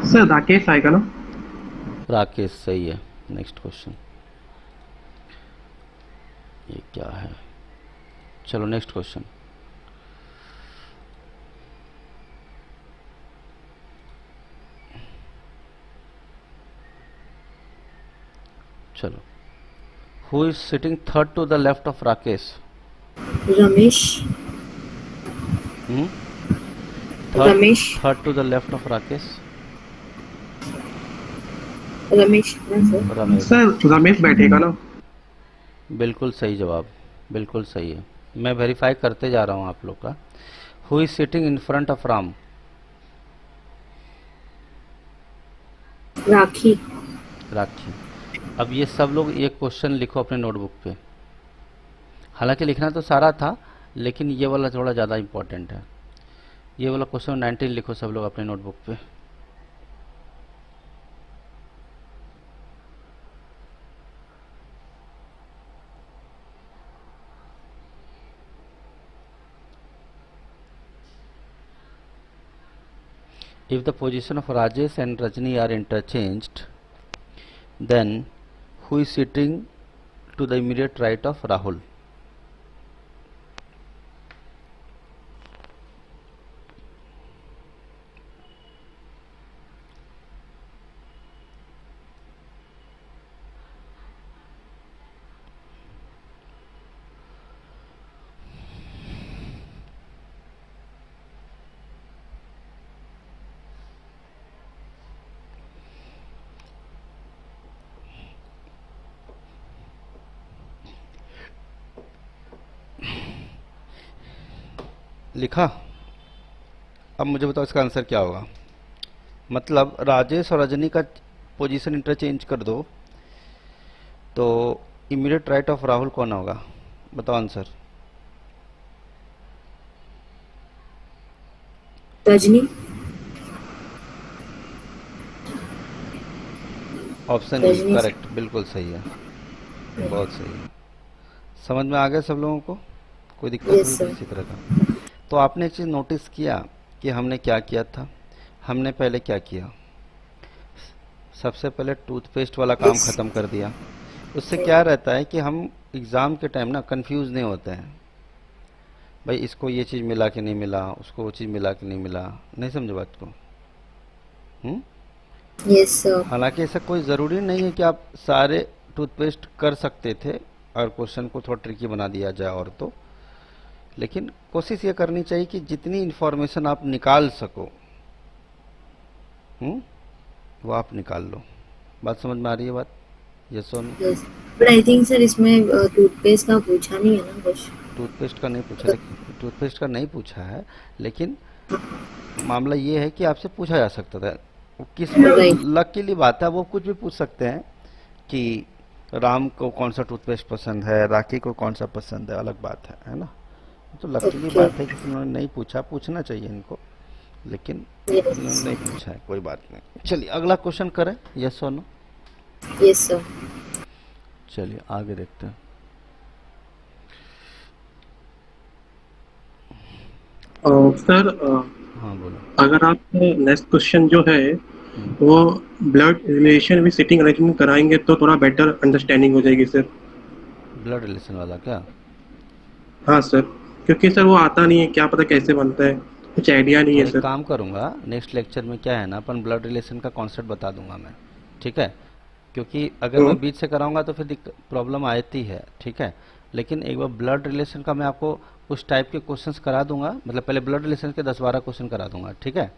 सर राकेश आएगा ना? राकेश सही है। नेक्स्ट क्वेश्चन, ये क्या है? चलो नेक्स्ट क्वेश्चन। चलो, who is sitting third to the left of Rakesh? Ramesh. Third Ramesh. Third to the left of Rakesh? Ramesh हाँ सर। रमेश। सर रमेश बैठेगा ना? बिल्कुल सही जवाब, बिल्कुल सही है। मैं वेरीफाई करते जा रहा हूँ आप लोग का। Who is sitting in front of Ram? Rakhi. Rakhi. अब ये सब लोग एक क्वेश्चन लिखो अपने नोटबुक पे। हालांकि लिखना तो सारा था, लेकिन ये वाला थोड़ा ज़्यादा इंपॉर्टेंट है। ये वाला क्वेश्चन 19 लिखो सब लोग अपने नोटबुक पे। If the position of Rajesh and Rajni are interchanged, then who is sitting to the immediate right of Rahul? लिखा? अब मुझे बताओ इसका आंसर क्या होगा। मतलब राजेश और रजनी का पोजीशन इंटरचेंज कर दो तो इमीडिएट राइट ऑफ राहुल कौन होगा? बताओ answer. Rajni. Option E Rajni sir. Correct, बिल्कुल सही है, बहुत सही है। समझ में आ गया सब लोगों को? कोई दिक्कत हुई यस सर। किसी तरह का? तो आपने एक चीज़ नोटिस किया कि हमने क्या किया था? हमने पहले क्या किया? सबसे पहले टूथपेस्ट वाला काम यस। ख़त्म कर दिया। उससे क्या रहता है कि हम एग्ज़ाम के टाइम ना कंफ्यूज नहीं होते हैं, भाई इसको ये चीज़ मिला कि नहीं मिला, उसको वो चीज़ मिला कि नहीं मिला। नहीं समझे बात को? हम्म। Yes sir. हालांकि ऐसा कोई ज़रूरी नहीं है कि आप सारे टूथपेस्ट कर सकते थे और क्वेश्चन को थोड़ा ट्रिकी बना दिया जाए और तो, लेकिन कोशिश ये करनी चाहिए कि जितनी इन्फॉर्मेशन आप निकाल सको वो आप निकाल लो। बात समझ में आ रही है बात? यस और no? Yes. But I think sir इसमें टूथपेस्ट का पूछा नहीं है ना कुछ। टूथपेस्ट का नहीं पूछा, लेकिन टूथपेस्ट का नहीं पूछा है, लेकिन मामला ये है कि आपसे पूछा जा सकता था। वो किस्मत राइट। लक की लिए बात है, वो कुछ भी पूछ सकते हैं कि राम को कौन सा टूथपेस्ट पसंद है, राखी को कौन सा पसंद है, अलग बात है ना? तो लकीली ओके। बात है कि उन्होंने नहीं पूछा, पूछना चाहिए इनको, लेकिन उन्होंने यस। नहीं पूछा है, कोई बात नहीं। चलिए अगला क्वेश्चन करें, यस और नो? Yes sir. चलिए आगे देखते हैं। सर हाँ बोलो। अगर आप नेक्स्ट क्वेश्चन जो है हम्म, वो blood relation with sitting arrangement कराएंगे तो थोड़ा बेटर अंडरस्टैंडिंग हो जाएगी सर। ब्लड रिलेशन वाला क्या? हाँ सर, क्योंकि सर वो आता नहीं है, क्या पता कैसे बनता है, कुछ आइडिया नहीं तो है एक सर। काम करूंगा, नेक्स्ट लेक्चर में क्या है ना, अपन ब्लड रिलेशन का कॉन्सेप्ट बता दूंगा मैं, ठीक है? क्योंकि अगर तो मैं बीच से कराऊंगा तो फिर प्रॉब्लम आती है, ठीक है? लेकिन एक बार ब्लड रिलेशन का मैं आपको उस टाइप के क्वेश्चंस करा दूंगा, मतलब पहले ब्लड रिलेशन के 10-12 क्वेश्चन करा दूंगा, ठीक है?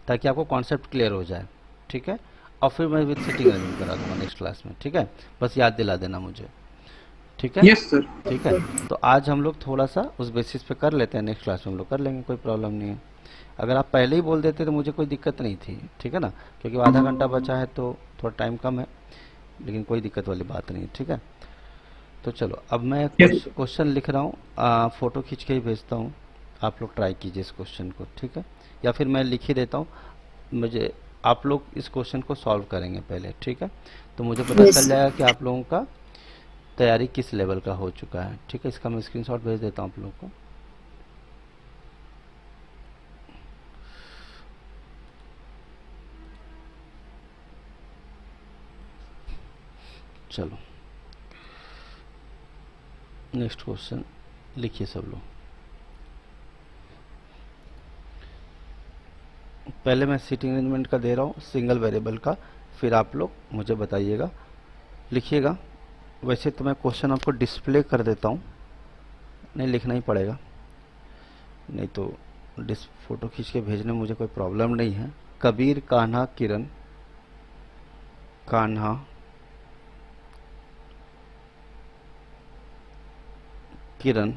ताकि आपको कॉन्सेप्ट क्लियर हो जाए, ठीक है? और फिर मैं विद सिटिंग अरेंजमेंट करा दूंगा नेक्स्ट क्लास में, ठीक है? बस याद दिला देना मुझे, ठीक है? Yes sir. ठीक है। तो आज हम लोग थोड़ा सा उस बेसिस पे कर लेते हैं, नेक्स्ट क्लास में हम लोग कर लेंगे, कोई प्रॉब्लम नहीं है। अगर आप पहले ही बोल देते तो मुझे कोई दिक्कत नहीं थी, ठीक है ना? क्योंकि आधा घंटा बचा है तो थोड़ा टाइम कम है, लेकिन कोई दिक्कत वाली बात नहीं है, ठीक है? तो चलो अब मैं यस क्वेश्चन लिख रहा हूँ, फ़ोटो खींच के ही भेजता हूँ, आप लोग ट्राई कीजिए इस क्वेश्चन को, ठीक है? या फिर मैं लिख ही देता हूँ, मुझे आप लोग इस क्वेश्चन को सॉल्व करेंगे पहले, ठीक है? तो मुझे पता यस चल सर। जाएगा कि आप लोगों का तैयारी किस लेवल का हो चुका है, ठीक है? इसका मैं स्क्रीनशॉट भेज देता हूँ आप लोगों को। चलो नेक्स्ट क्वेश्चन लिखिए सब लोग। पहले मैं सीटिंग अरेंजमेंट का दे रहा हूँ, सिंगल वेरिएबल का, फिर आप लोग मुझे बताइएगा, लिखिएगा। वैसे तो मैं क्वेश्चन आपको डिस्प्ले कर देता हूँ, नहीं लिखना ही पड़ेगा, नहीं तो फोटो खींच के भेजने में मुझे कोई प्रॉब्लम नहीं है। कबीर, कान्हा, किरण, कान्हा, किरण,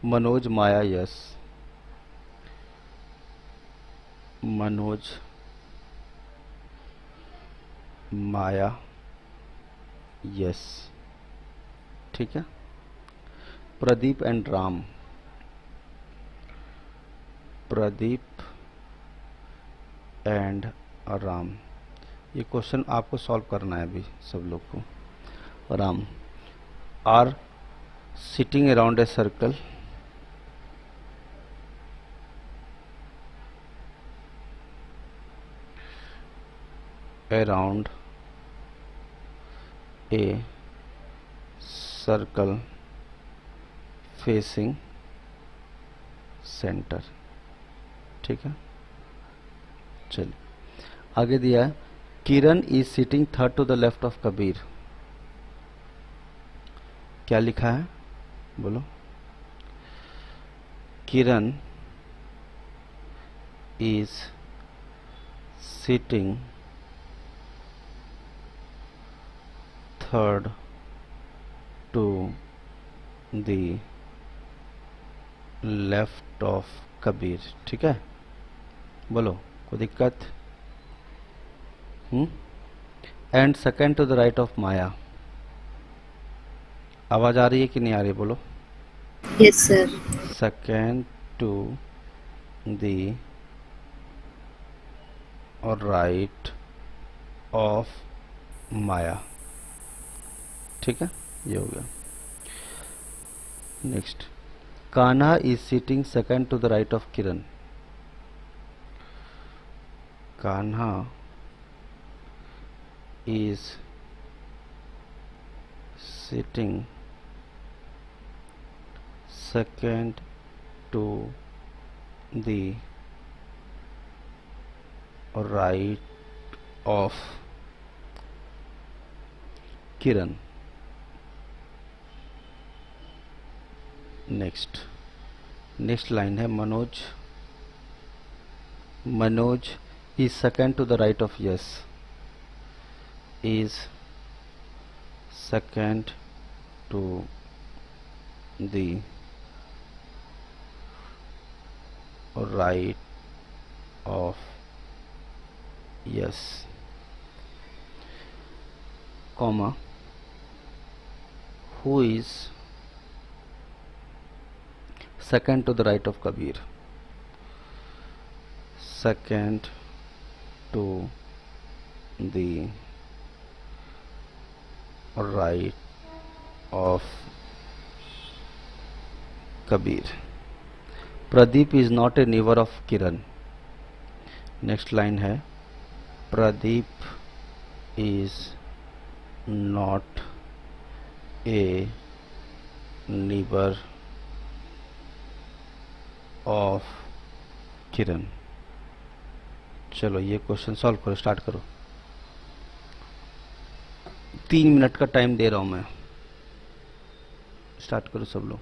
मनोज, माया, यश, मनोज, माया, यश, ठीक है। प्रदीप एंड राम, प्रदीप एंड राम, ये क्वेश्चन आपको सॉल्व करना है अभी सब लोग को। Ram are sitting around a circle, around a circle facing center, ठीक है। चलिए आगे दिया है, Kiran is sitting third to the left of Kabir. क्या लिखा है बोलो? Kiran is sitting third to the left of Kabir, ठीक है। बोलो कोई दिक्कत? And second to the right of Maya. आवाज आ रही है कि नहीं आ रही? बोलो। Yes sir. Second to the right of Maya, ठीक है, ये हो गया। Next, Kanha is sitting second to the right of Kiran. Kanha is sitting second to the right of Kiran. next line है Manoj, Manoj is second to the right of Yash, is second to the right of Yash, comma, who is second to the right of Kabir, second to the right of Kabir. Pradeep is not a neighbor of Kiran. Next line है, Pradeep is not a neighbour of Kiran. चलो ये question solve करो, start करो। 3 minute का time दे रहा हूं मैं, start करो सब लोग।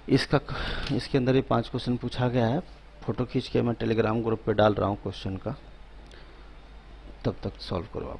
इसके अंदर ये 5 क्वेश्चन पूछा गया है, फोटो खींच के मैं टेलीग्राम ग्रुप पे डाल रहा हूँ क्वेश्चन का, तब तक सॉल्व करो आप।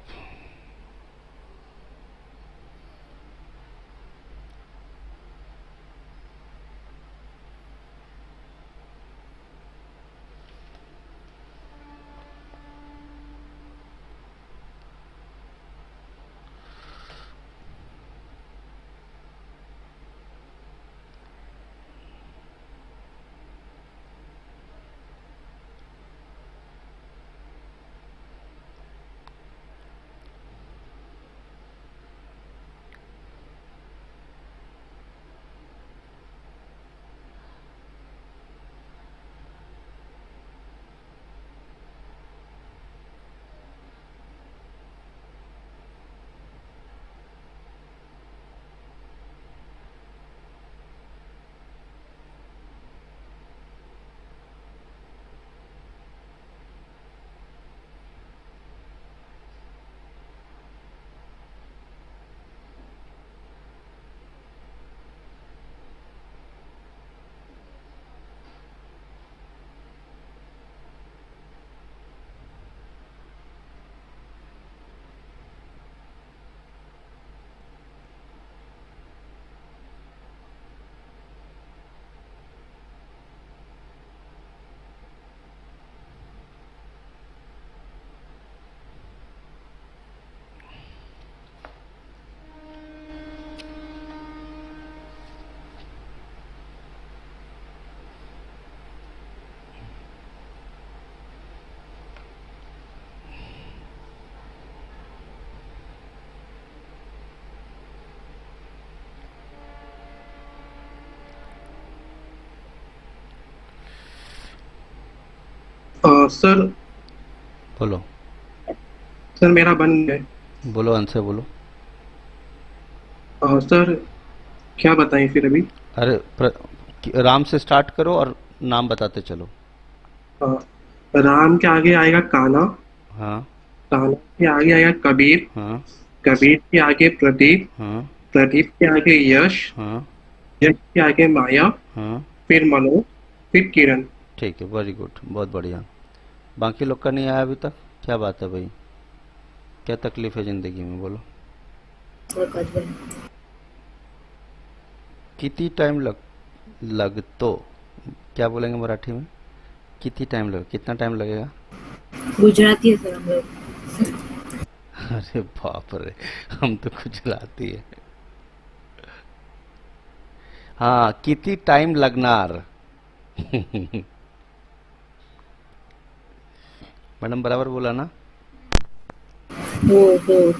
सर बोलो सर मेरा बन गया है। बोलो आंसर बोलो। सर क्या बताएं फिर अभी। अरे राम से स्टार्ट करो और नाम बताते चलो। अ, राम के आगे आएगा कान्हा। हाँ कान्हा के आगे आएगा कबीर। हाँ कबीर के आगे प्रदीप। हाँ प्रदीप के आगे यश। हाँ यश के आगे माया। हाँ। फिर मनोज। फिर किरण। ठीक है, वेरी गुड, बहुत बढ़िया। बाकी लोग का नहीं आया अभी तक, क्या बात है भाई? क्या तकलीफ है ज़िंदगी में, बोलो। किती टाइम लग तो, क्या बोलेंगे मराठी में? कितनी टाइम लगे, कितना टाइम लगेगा? गुजराती है सर हम लोग। अरे बाप रे, हम तो गुजराती है। हाँ, कितनी टाइम लगनार। मैडम बराबर बोला ना? हो।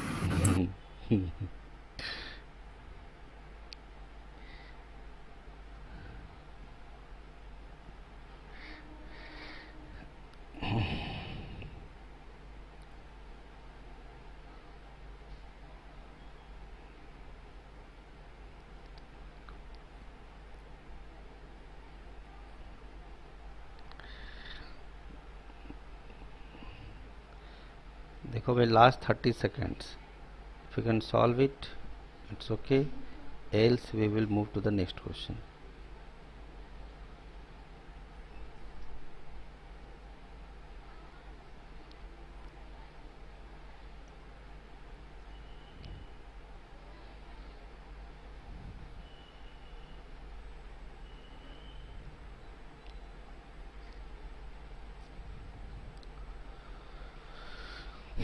देखो भाई, last 30 seconds, if you can solve it, it's okay, else we will move to the next question.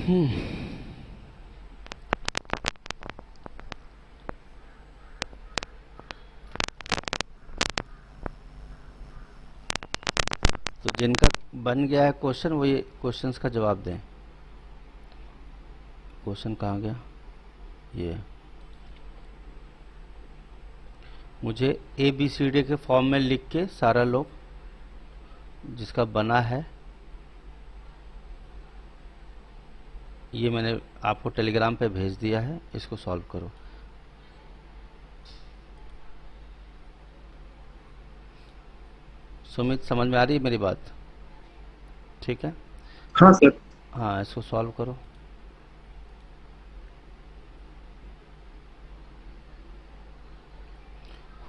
तो जिनका बन गया है क्वेश्चन, वो ये क्वेश्चंस का जवाब दें। क्वेश्चन कहाँ गया? ये मुझे ए बी सी डी के फॉर्म में लिख के सारा लोग, जिसका बना है, ये मैंने आपको टेलीग्राम पे भेज दिया है, इसको सॉल्व करो। सुमित, समझ में आ रही है मेरी बात? ठीक है, हाँ सर। हाँ, इसको सॉल्व करो।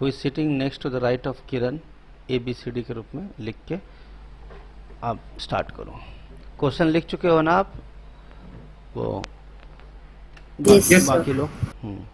Who is sitting next to the right of Kiran, A B C D के रूप में लिख के आप स्टार्ट करो। क्वेश्चन लिख चुके हो ना आप? वो Yes, बाकी sir. बाकी लोग। हम्म।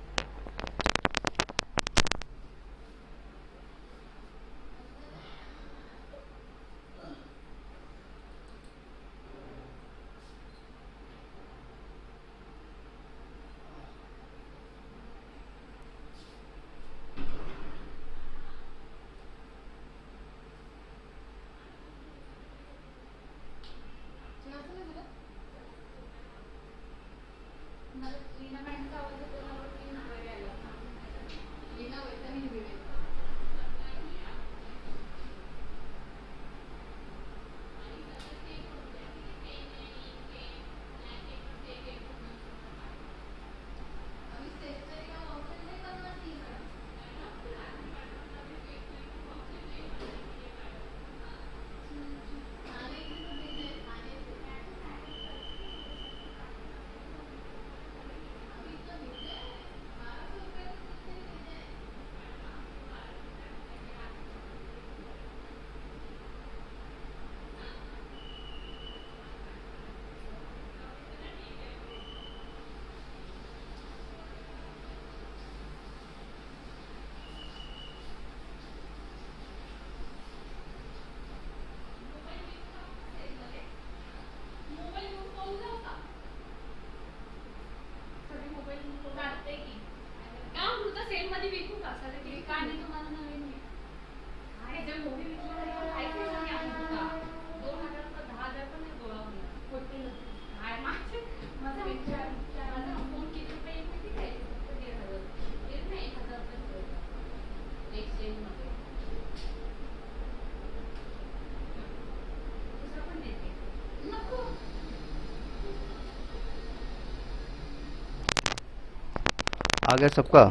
आ गया सबका?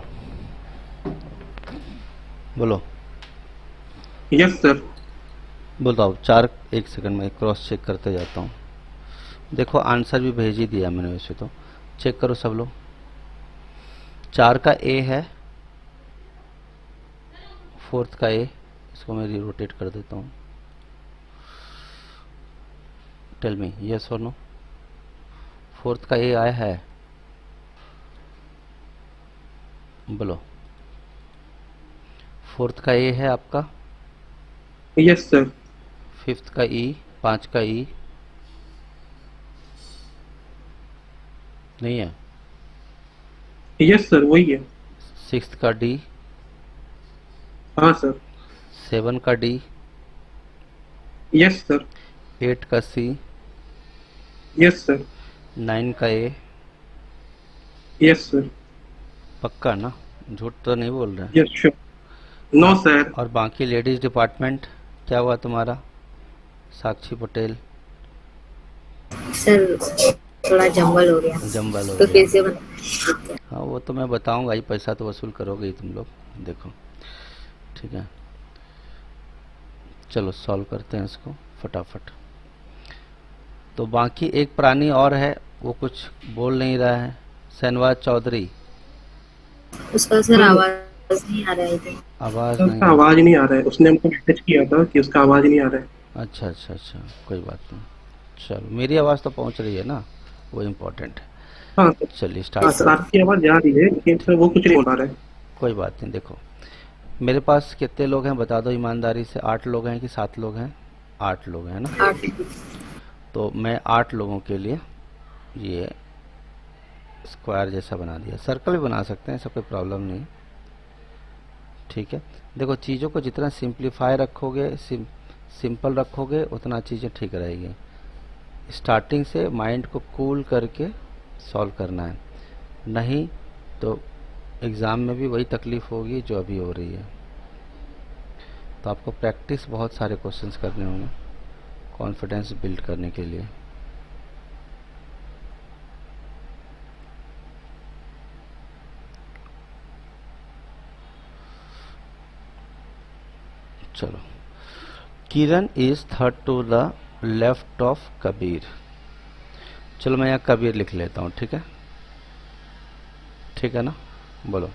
बोलो। Yes sir. बताओ चार, एक सेकंड में क्रॉस चेक करते जाता हूँ। देखो आंसर भी भेज ही दिया मैंने, वैसे तो चेक करो सब लोग। 4 का ए है, 4th का ए, इसको मैं रोटेट कर देता हूँ। टेल मी यस और नो। 4th का ए आया है? बोलो। 4th का ए है आपका? Yes sir. 5th का ई, 5 का ई नहीं है? यस सर, वही है। 6th का डी, हाँ सर। 7 का डी, यस सर। 8 का सी, यस सर। 9 का ए। Yes sir. पक्का ना? झूठ तो नहीं बोल रहे? Yes sure. No sir. और बाकी लेडीज डिपार्टमेंट क्या हुआ तुम्हारा? साक्षी पटेल। सर थोड़ा जंगल हो गया, जंबल हो तो गया। फिर से बना। हाँ वो तो मैं बताऊंगा ही, पैसा तो वसूल करोगे ही तुम लोग, देखो ठीक है। चलो सॉल्व करते हैं इसको फटाफट। तो बाकी एक प्राणी और है, वो कुछ बोल नहीं रहा है, शहनवाज चौधरी। उसका सर आवाज नहीं आ रहा है इधर। आवाज़ नहीं उसका आ आवाज नहीं आ रहा है, उसने हमको मैसेज किया था कि उसका आवाज नहीं आ रहा है। अच्छा अच्छा अच्छा, कोई बात नहीं। चलो मेरी आवाज़ तो पहुंच रही है ना, वो इम्पोर्टेंट है। हाँ सर। चलिए हाँ स्टार्ट सर, करते हैं। आपकी आवाज जा रही है लेकिन सर वो कुछ नहीं बता रहा है। कोई बात नहीं। देखो मेरे पास कितने लोग हैं बता दो ईमानदारी से? 8 लोग हैं कि 7 लोग हैं? 8 लोग हैं ना? 8। तो मैं 8 लोगों के लिए ये स्क्वायर जैसा बना दिया। सर्कल भी बना सकते हैं, ऐसा कोई प्रॉब्लम नहीं, ठीक है। देखो चीज़ों को जितना सिंप्लीफाई रखोगे, सिंपल रखोगे, उतना चीज़ें ठीक रहेगी। स्टार्टिंग से माइंड को कूल करके सॉल्व करना है, नहीं तो एग्ज़ाम में भी वही तकलीफ़ होगी जो अभी हो रही है। तो आपको प्रैक्टिस बहुत सारे क्वेश्चंस करने होंगे कॉन्फिडेंस बिल्ड करने के लिए। चलो, Kiran is third to the left of Kabir. चलो मैं यहाँ कबीर लिख लेता हूँ, ठीक है? ठीक है ना? बोलो।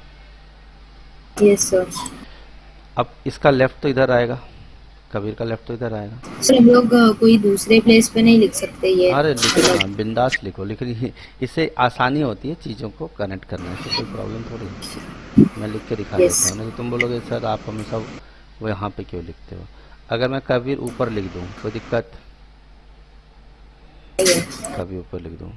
Yes sir. अब इसका लेफ्ट तो इधर आएगा, कबीर का लेफ्ट तो इधर आएगा। सर हम लोग कोई दूसरे प्लेस पे नहीं लिख सकते ये, अरे लिखो ना, मतलब बिंदास लिखो, लिख रही इससे आसानी होती है चीज़ों को कनेक्ट करने से, कोई प्रॉब्लम थोड़ी है। मैं लिख के दिखा यस। देता हूँ, नहीं तो तुम बोलोगे सर आप हमेशा वो यहाँ पे क्यों लिखते हो। अगर मैं कबीर ऊपर लिख दूँ कोई दिक्कत? कबीर ऊपर लिख दूँ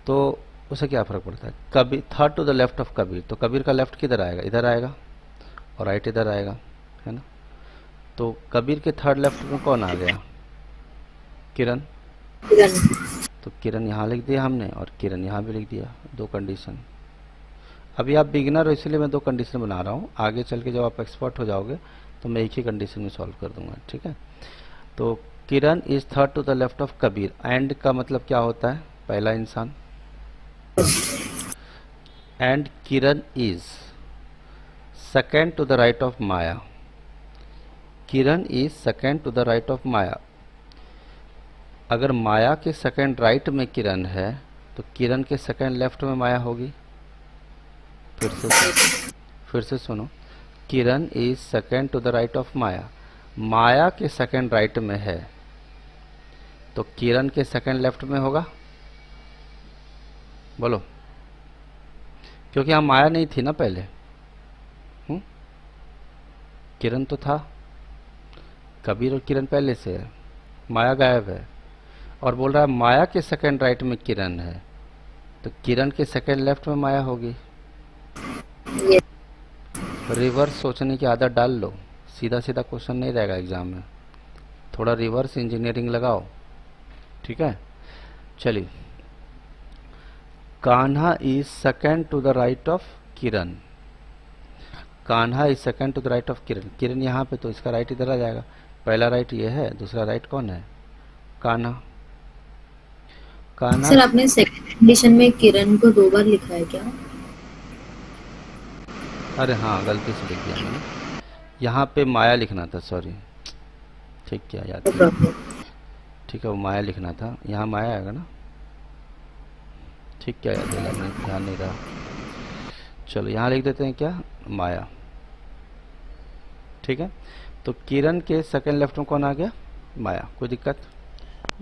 तो उसे क्या फ़र्क पड़ता है? Kabir third to the left of Kabir, तो कबीर का लेफ्ट किधर आएगा? इधर आएगा, और राइट इधर आएगा, है ना? तो कबीर के थर्ड लेफ्ट में कौन आ गया? किरण। किरण। तो किरण यहाँ लिख दिया हमने, और किरण यहाँ भी लिख दिया। 2 कंडीशन। अभी आप बिगिनर हो इसलिए मैं 2 कंडीशन बना रहा हूँ, आगे चल के जब आप एक्सपर्ट हो जाओगे तो मैं एक ही कंडीशन में सॉल्व कर दूंगा, ठीक है? तो Kiran is third to the left of Kabir. And का मतलब क्या होता है? पहला इंसान। And Kiran is second to the right of Maya. Kiran is second to the right of Maya. अगर माया के सेकेंड राइट में किरण है तो किरण के सेकेंड लेफ्ट में माया होगी। फिर से सुनो, Kiran is second to the right of Maya. Maya के सेकेंड राइट में है तो किरण के सेकेंड लेफ्ट में होगा। बोलो, क्योंकि यहाँ माया नहीं थी ना पहले, किरण तो था। कबीर और किरण पहले से है, माया गायब है, और बोल रहा है माया के सेकेंड राइट में किरण है तो किरण के सेकेंड लेफ्ट में माया होगी। रिवर्स सोचने की आदत डाल लो, सीधा सीधा क्वेश्चन नहीं रहेगा एग्जाम में, थोड़ा रिवर्स इंजीनियरिंग लगाओ, ठीक है? चलिए, Kanha is second to the right of Kiran. Kanha is second to the right of Kiran. Kiran यहाँ पे तो इसका राइट इधर आ जाएगा। पहला राइट ये है, दूसरा राइट कौन है? कान्हा। कान्हा सर आपने सेकंड कंडीशन में किरण को 2 बार लिखा है क्या? अरे हाँ, गलती से लिख दिया मैंने, यहाँ पे माया लिखना था, सॉरी। ठीक किया, याद नो किया। प्रॉब्लम। ठीक है, वो माया लिखना था, यहाँ माया आएगा ना। ठीक, क्या याद दिला, नहीं ध्यान नहीं रहा। चलो यहाँ लिख देते हैं क्या, माया। ठीक है, तो किरण के सेकंड लेफ्ट में कौन आ गया, माया। कोई दिक्कत,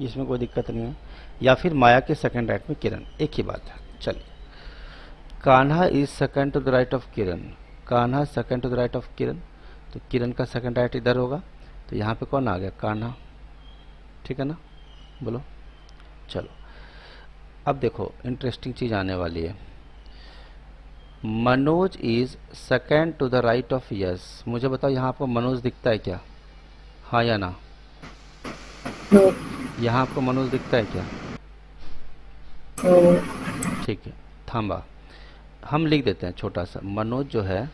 इसमें कोई दिक्कत नहीं है। या फिर माया के सेकंड राइट में किरण, एक ही बात है। चलिए, Kanha is second to the right of Kiran. Kanha second to the right of Kiran, तो किरण का सेकंड राइट इधर होगा, तो यहाँ पे कौन आ गया, कान्हा। ठीक है ना, बोलो। चलो अब देखो, इंटरेस्टिंग चीज आने वाली है। Manoj is second to the right of yes. मुझे बताओ, यहाँ आपको मनोज दिखता है क्या, हाँ या ना। नो। यहाँ आपको मनोज दिखता है क्या, नो। ठीक है। थांबा, हम लिख देते हैं छोटा सा, मनोज जो है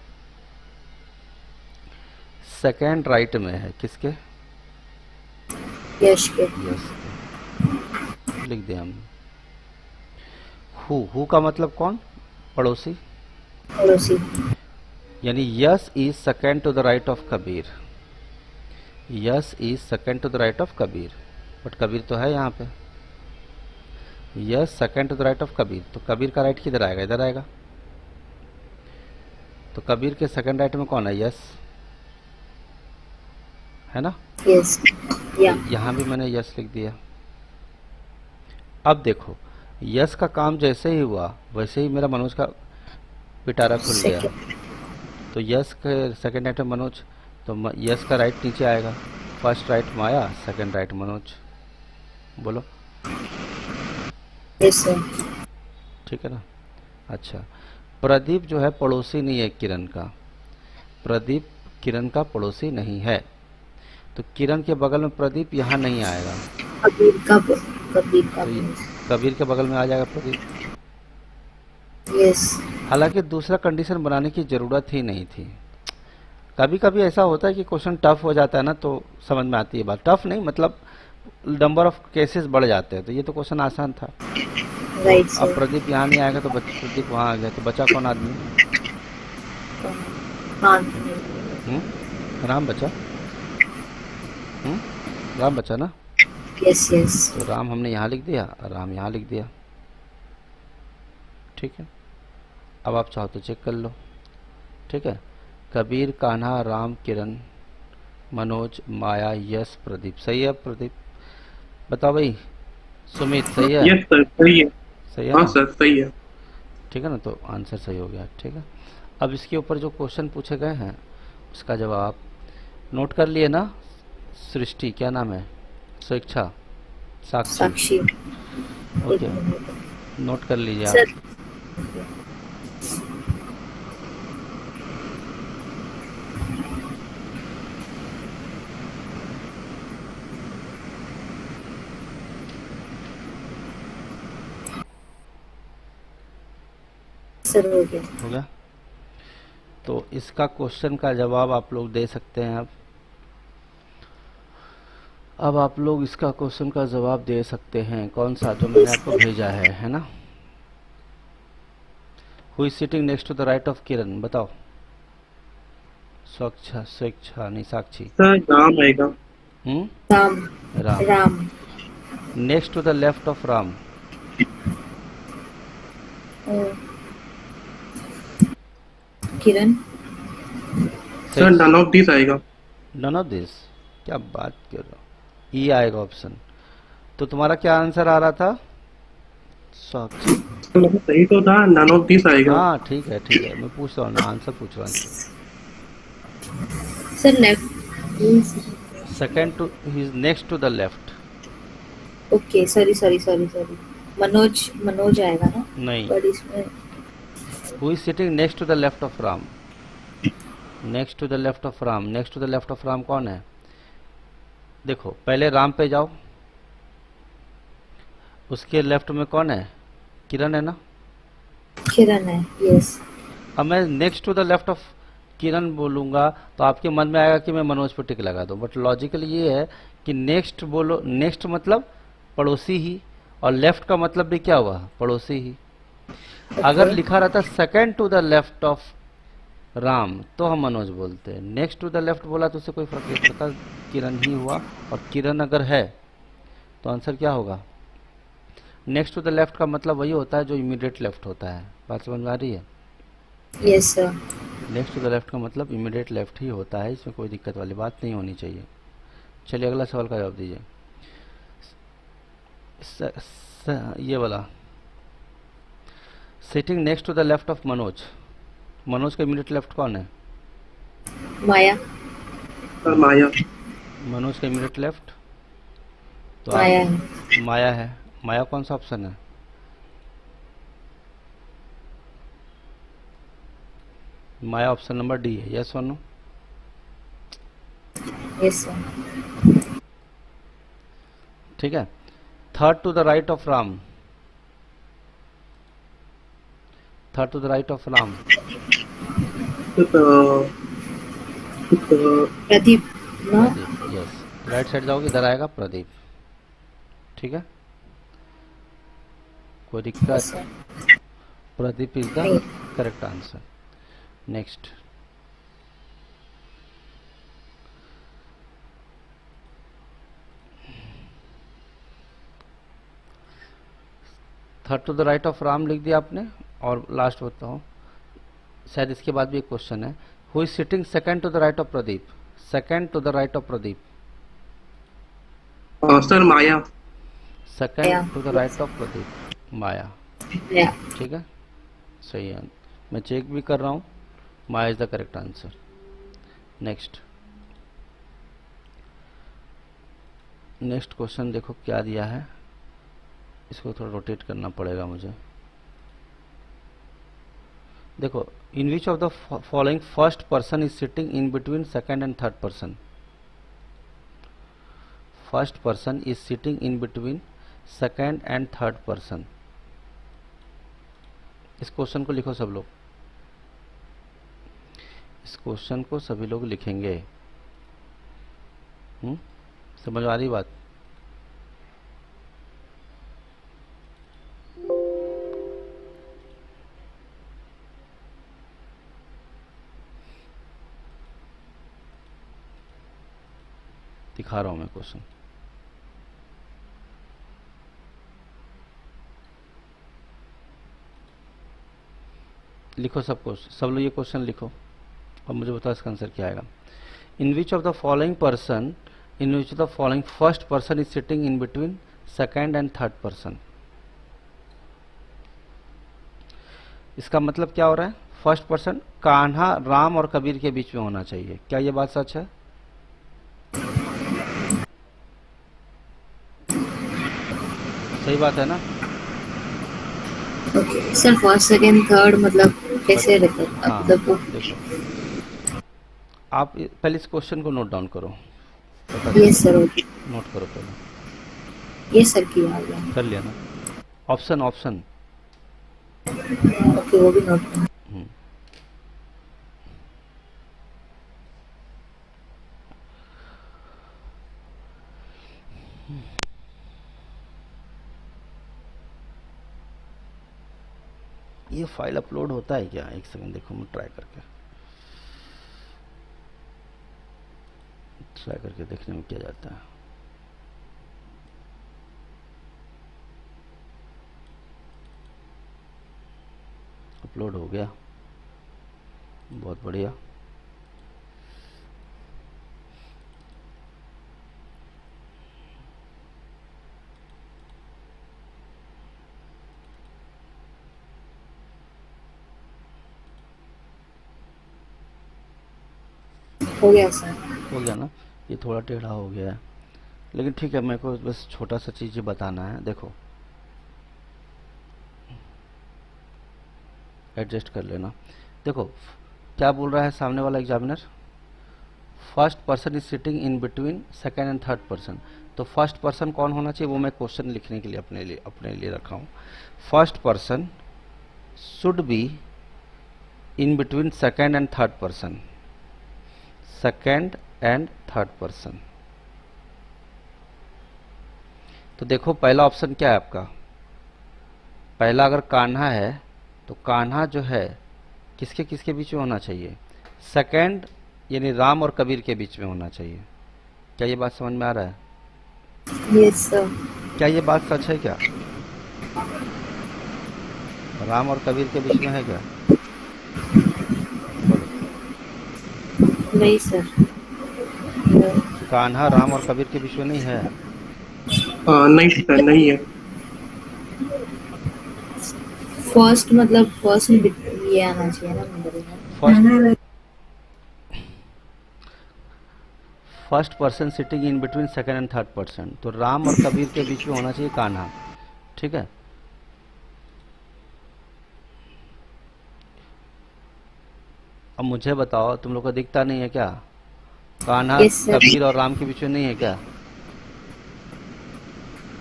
सेकंड राइट में है, किसके, यश के। यस के। लिख दिया हम। हु का मतलब कौन, पड़ोसी। पड़ोसी। यानी yes is second to the right of Kabir. Yes is second to the right of Kabir, but Kabir तो है यहाँ पे। Yes second to the right of Kabir, तो कबीर का राइट किधर आएगा, इधर आएगा। तो कबीर के सेकंड राइट में कौन है, यस है ना। यस। या। तो यहाँ भी मैंने यस लिख दिया। अब देखो, यस का काम जैसे ही हुआ वैसे ही मेरा मनोज का पिटारा खुल गया। सेकंड। तो यस के सेकंड राइट में मनोज, तो यस का राइट नीचे आएगा। फर्स्ट राइट माया, सेकंड राइट मनोज, बोलो। Yes sir. ठीक है ना। अच्छा, प्रदीप जो है पड़ोसी नहीं है किरण का। प्रदीप किरण का पड़ोसी नहीं है, तो किरण के बगल में प्रदीप यहाँ नहीं आएगा। कबीर का। कबीर का। तो कबीर के बगल में आ जाएगा प्रदीप। यस। हालांकि दूसरा कंडीशन बनाने की ज़रूरत ही नहीं थी। कभी कभी ऐसा होता है कि क्वेश्चन टफ हो जाता है ना, तो समझ में आती है बात। टफ नहीं मतलब नंबर ऑफ केसेस बढ़ जाते हैं, तो ये तो क्वेश्चन आसान था। राइट अब सर। प्रदीप यहाँ नहीं आएगा, तो प्रदीप वहाँ आ गया, तो बचा कौन आदमी, हाँ। राम बचा। राम बचा ना। Yes yes. तो राम हमने यहाँ लिख दिया और राम यहाँ लिख दिया। ठीक है, अब आप चाहो तो चेक कर लो। ठीक है, कबीर, कान्हा, राम, किरण, मनोज, माया, यश, प्रदीप। सही है प्रदीप, बताओ भाई। सुमित सही है, यस सर, सही है। सही है हाँ ना। सर, सही है। ठीक है ना, तो आंसर सही हो गया। ठीक है, अब इसके ऊपर जो क्वेश्चन पूछे गए हैं उसका जवाब नोट कर लिए ना। सृष्टि, क्या नाम है, स्वेच्छा, साक्षी, साक्षी। ओके, नोट कर लीजिए आप। सर। सर हो गया। हो गया, तो इसका क्वेश्चन का जवाब आप लोग दे सकते हैं। अब आप लोग इसका क्वेश्चन का जवाब दे सकते हैं। कौन सा, जो मैंने आपको भेजा है ना। Who is sitting next to the right of Kiran, बताओ। स्वेच्छा, स्वेच्छा नहीं, साक्षी। सर राम आएगा। Ram. Ram. Ram. Next to the left of Ram, Kiran. Sir none of this आएगा। नन ऑफ दिस, क्या बात कर रहे हो, ई आएगा ऑप्शन। तो तुम्हारा क्या आंसर आ रहा था, साक्षी। मतलब सही तो था, नन ऑफ दिस आएगा। हाँ ठीक है ठीक है, मैं पूछ रहा हूँ ना, आंसर पूछ रहा हूँ। Sir left. Second to, he is next to the left. Okay, sorry sorry sorry sorry. Manoj. Manoj आएगा ना, नहीं, बट इसमें who is sitting next to the left of Ram. Next to the left of Ram, next to the left of Ram कौन है, देखो पहले राम पे जाओ, उसके लेफ्ट में कौन है, किरण है ना। किरण है। यस। अब मैं next to the left of Kiran बोलूंगा तो आपके मन में आएगा कि मैं मनोज पर टिक लगा दूं, बट लॉजिकल ये है कि नेक्स्ट बोलो, नेक्स्ट मतलब पड़ोसी ही, और लेफ्ट का मतलब भी क्या हुआ, पड़ोसी ही। अगर लिखा रहता second to the left of Ram, तो हम मनोज बोलते हैं। नेक्स्ट टू द लेफ्ट बोला तो उससे कोई फर्क नहीं पड़ता, किरण ही हुआ। और किरण अगर है तो आंसर क्या होगा? नेक्स्ट टू द लेफ्ट का मतलब वही होता है जो इमीडिएट लेफ्ट होता है। बात समझ में आ रही है? Yes sir. Next to the left का मतलब इमीडिएट लेफ्ट ही होता है, इसमें कोई दिक्कत वाली बात नहीं होनी चाहिए। चलिए अगला सवाल का जवाब दीजिए। ये वाला, sitting next to the left of Manoj, Manoj का इमीडिएट लेफ्ट कौन है? माया। सर माया। मनोज का इमीडिएट लेफ्ट तो माया आप, है। माया है। माया कौन सा ऑप्शन है? माया ऑप्शन नंबर डी है। यस और नो? Yes sir. ठीक है। Third to the right of Ram, third to the right of Ram, Pradeep ना। प्रदीप। यस, राइट साइड जाओगे इधर आएगा प्रदीप। ठीक है, कोई यस दिक्कत? सर। प्रदीप इज द नहीं। Correct answer. Next, third to the right of Ram लिख दिया आपने। और लास्ट बताओ, शायद इसके बाद भी एक क्वेश्चन है, who is sitting second to the right of Pradeep, second to the right of Pradeep, sir Maya. Second to the right of Pradeep, Maya. या ठीक है, सही है। मैं चेक भी कर रहा हूँ, Maya is the correct answer. Next, next question देखो क्या दिया है, इसको थोड़ा रोटेट करना पड़ेगा मुझे। देखो, in which of the following first person is sitting in between second and third person, first person is sitting in between second and third person. इस क्वेश्चन को लिखो सब लोग, इस क्वेश्चन को सभी लोग लिखेंगे। समझ आ रही बात? दिखा रहा हूं मैं क्वेश्चन। लिखो सब क्वेश्चन, सब लोग ये क्वेश्चन लिखो और मुझे बताओ इसका आंसर क्या आएगा। In which of the following person, in which of the following first person is sitting in between second and third person. इसका मतलब क्या हो रहा है? फर्स्ट पर्सन कान्हा, राम और कबीर के बीच में होना चाहिए। क्या ये बात सच है? सही बात है ना? Okay sir, first second third मतलब कैसे रहता है? हाँ, मतलब वो देखो आप पहले इस क्वेश्चन को नोट डाउन करो। Yes sir. ओके नोट करो पहले। यस सर, किया गया। कर लिया ना? Option, option. ओके, वो भी नोट करना। ये फाइल अपलोड होता है क्या? एक सेकंड देखो, मैं ट्राई करके देखने में क्या जाता है। अपलोड हो गया, बहुत बढ़िया। हो गया सर। हो गया ना? ये थोड़ा टेढ़ा हो गया है, लेकिन ठीक है, मेरे को बस छोटा सा चीज़ बताना है। देखो, एडजस्ट कर लेना। देखो क्या बोल रहा है सामने वाला examiner, first person is sitting in between second and third person. तो फर्स्ट पर्सन कौन होना चाहिए, वो मैं क्वेश्चन लिखने के लिए अपने लिए रखा हूँ। First person should be in between second and third person, second and third person. तो देखो पहला ऑप्शन क्या है आपका, पहला अगर कान्हा है तो कान्हा जो है किसके किसके बीच में होना चाहिए, सेकंड यानी राम और कबीर के बीच में होना चाहिए। क्या ये बात समझ में आ रहा है? Yes sir. क्या ये बात सच है क्या? राम और कबीर के बीच में है क्या? बोलो। नहीं सर। कान्हा राम और कबीर के बीच में नहीं है। नहीं सर, नहीं है। फर्स्ट मतलब फर्स्ट में ये आना चाहिए ना number first first person sitting in between second and third person, तो राम और कबीर के बीच में होना चाहिए कान्हा। ठीक है, अब मुझे बताओ, तुम लोग को दिखता नहीं है क्या? Kanha Yes, sir. कबीर और राम के बीच में नहीं है क्या?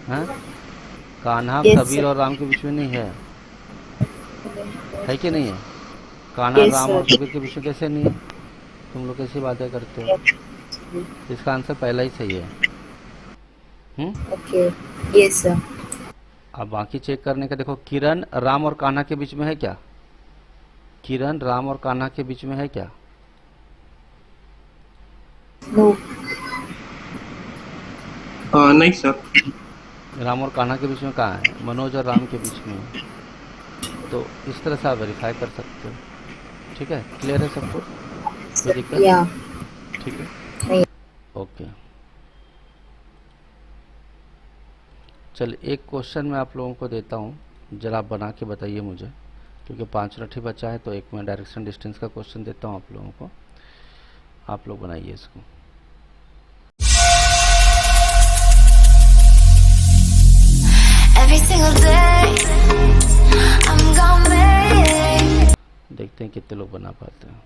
हैं? Kanha Yes, Kabir sir. और राम के बीच में नहीं है कि नहीं है? Kanha Yes, Ram sir. और कबीर के बीच में कैसे नहीं है? तुम लोग कैसी बातें करते हो? इसका आंसर पहला ही सही है। ओके। Yes sir. अब बाकी चेक करने का देखो, किरण राम और कान्हा के बीच में है क्या? किरण राम और कान्हा के बीच में है क्या? नो। नहीं सर। राम और कान्हा के बीच में कहाँ है? मनोज और राम के बीच में है। तो इस तरह से आप वेरीफाई कर सकते हो। ठीक है, क्लियर है सबको? कोई दिक्कत? या ठीक है, नहीं। ओके। चलिए एक क्वेश्चन मैं आप लोगों को देता हूँ, जरा आप बना के बताइए मुझे, क्योंकि 5 मिनट ही बचा है, तो एक मैं डायरेक्शन डिस्टेंस का क्वेश्चन देता हूँ आप लोगों को। आप लोग बनाइए इसको। Every single day, I'm gonna make देखते हैं कितने लोग बना पाते हैं।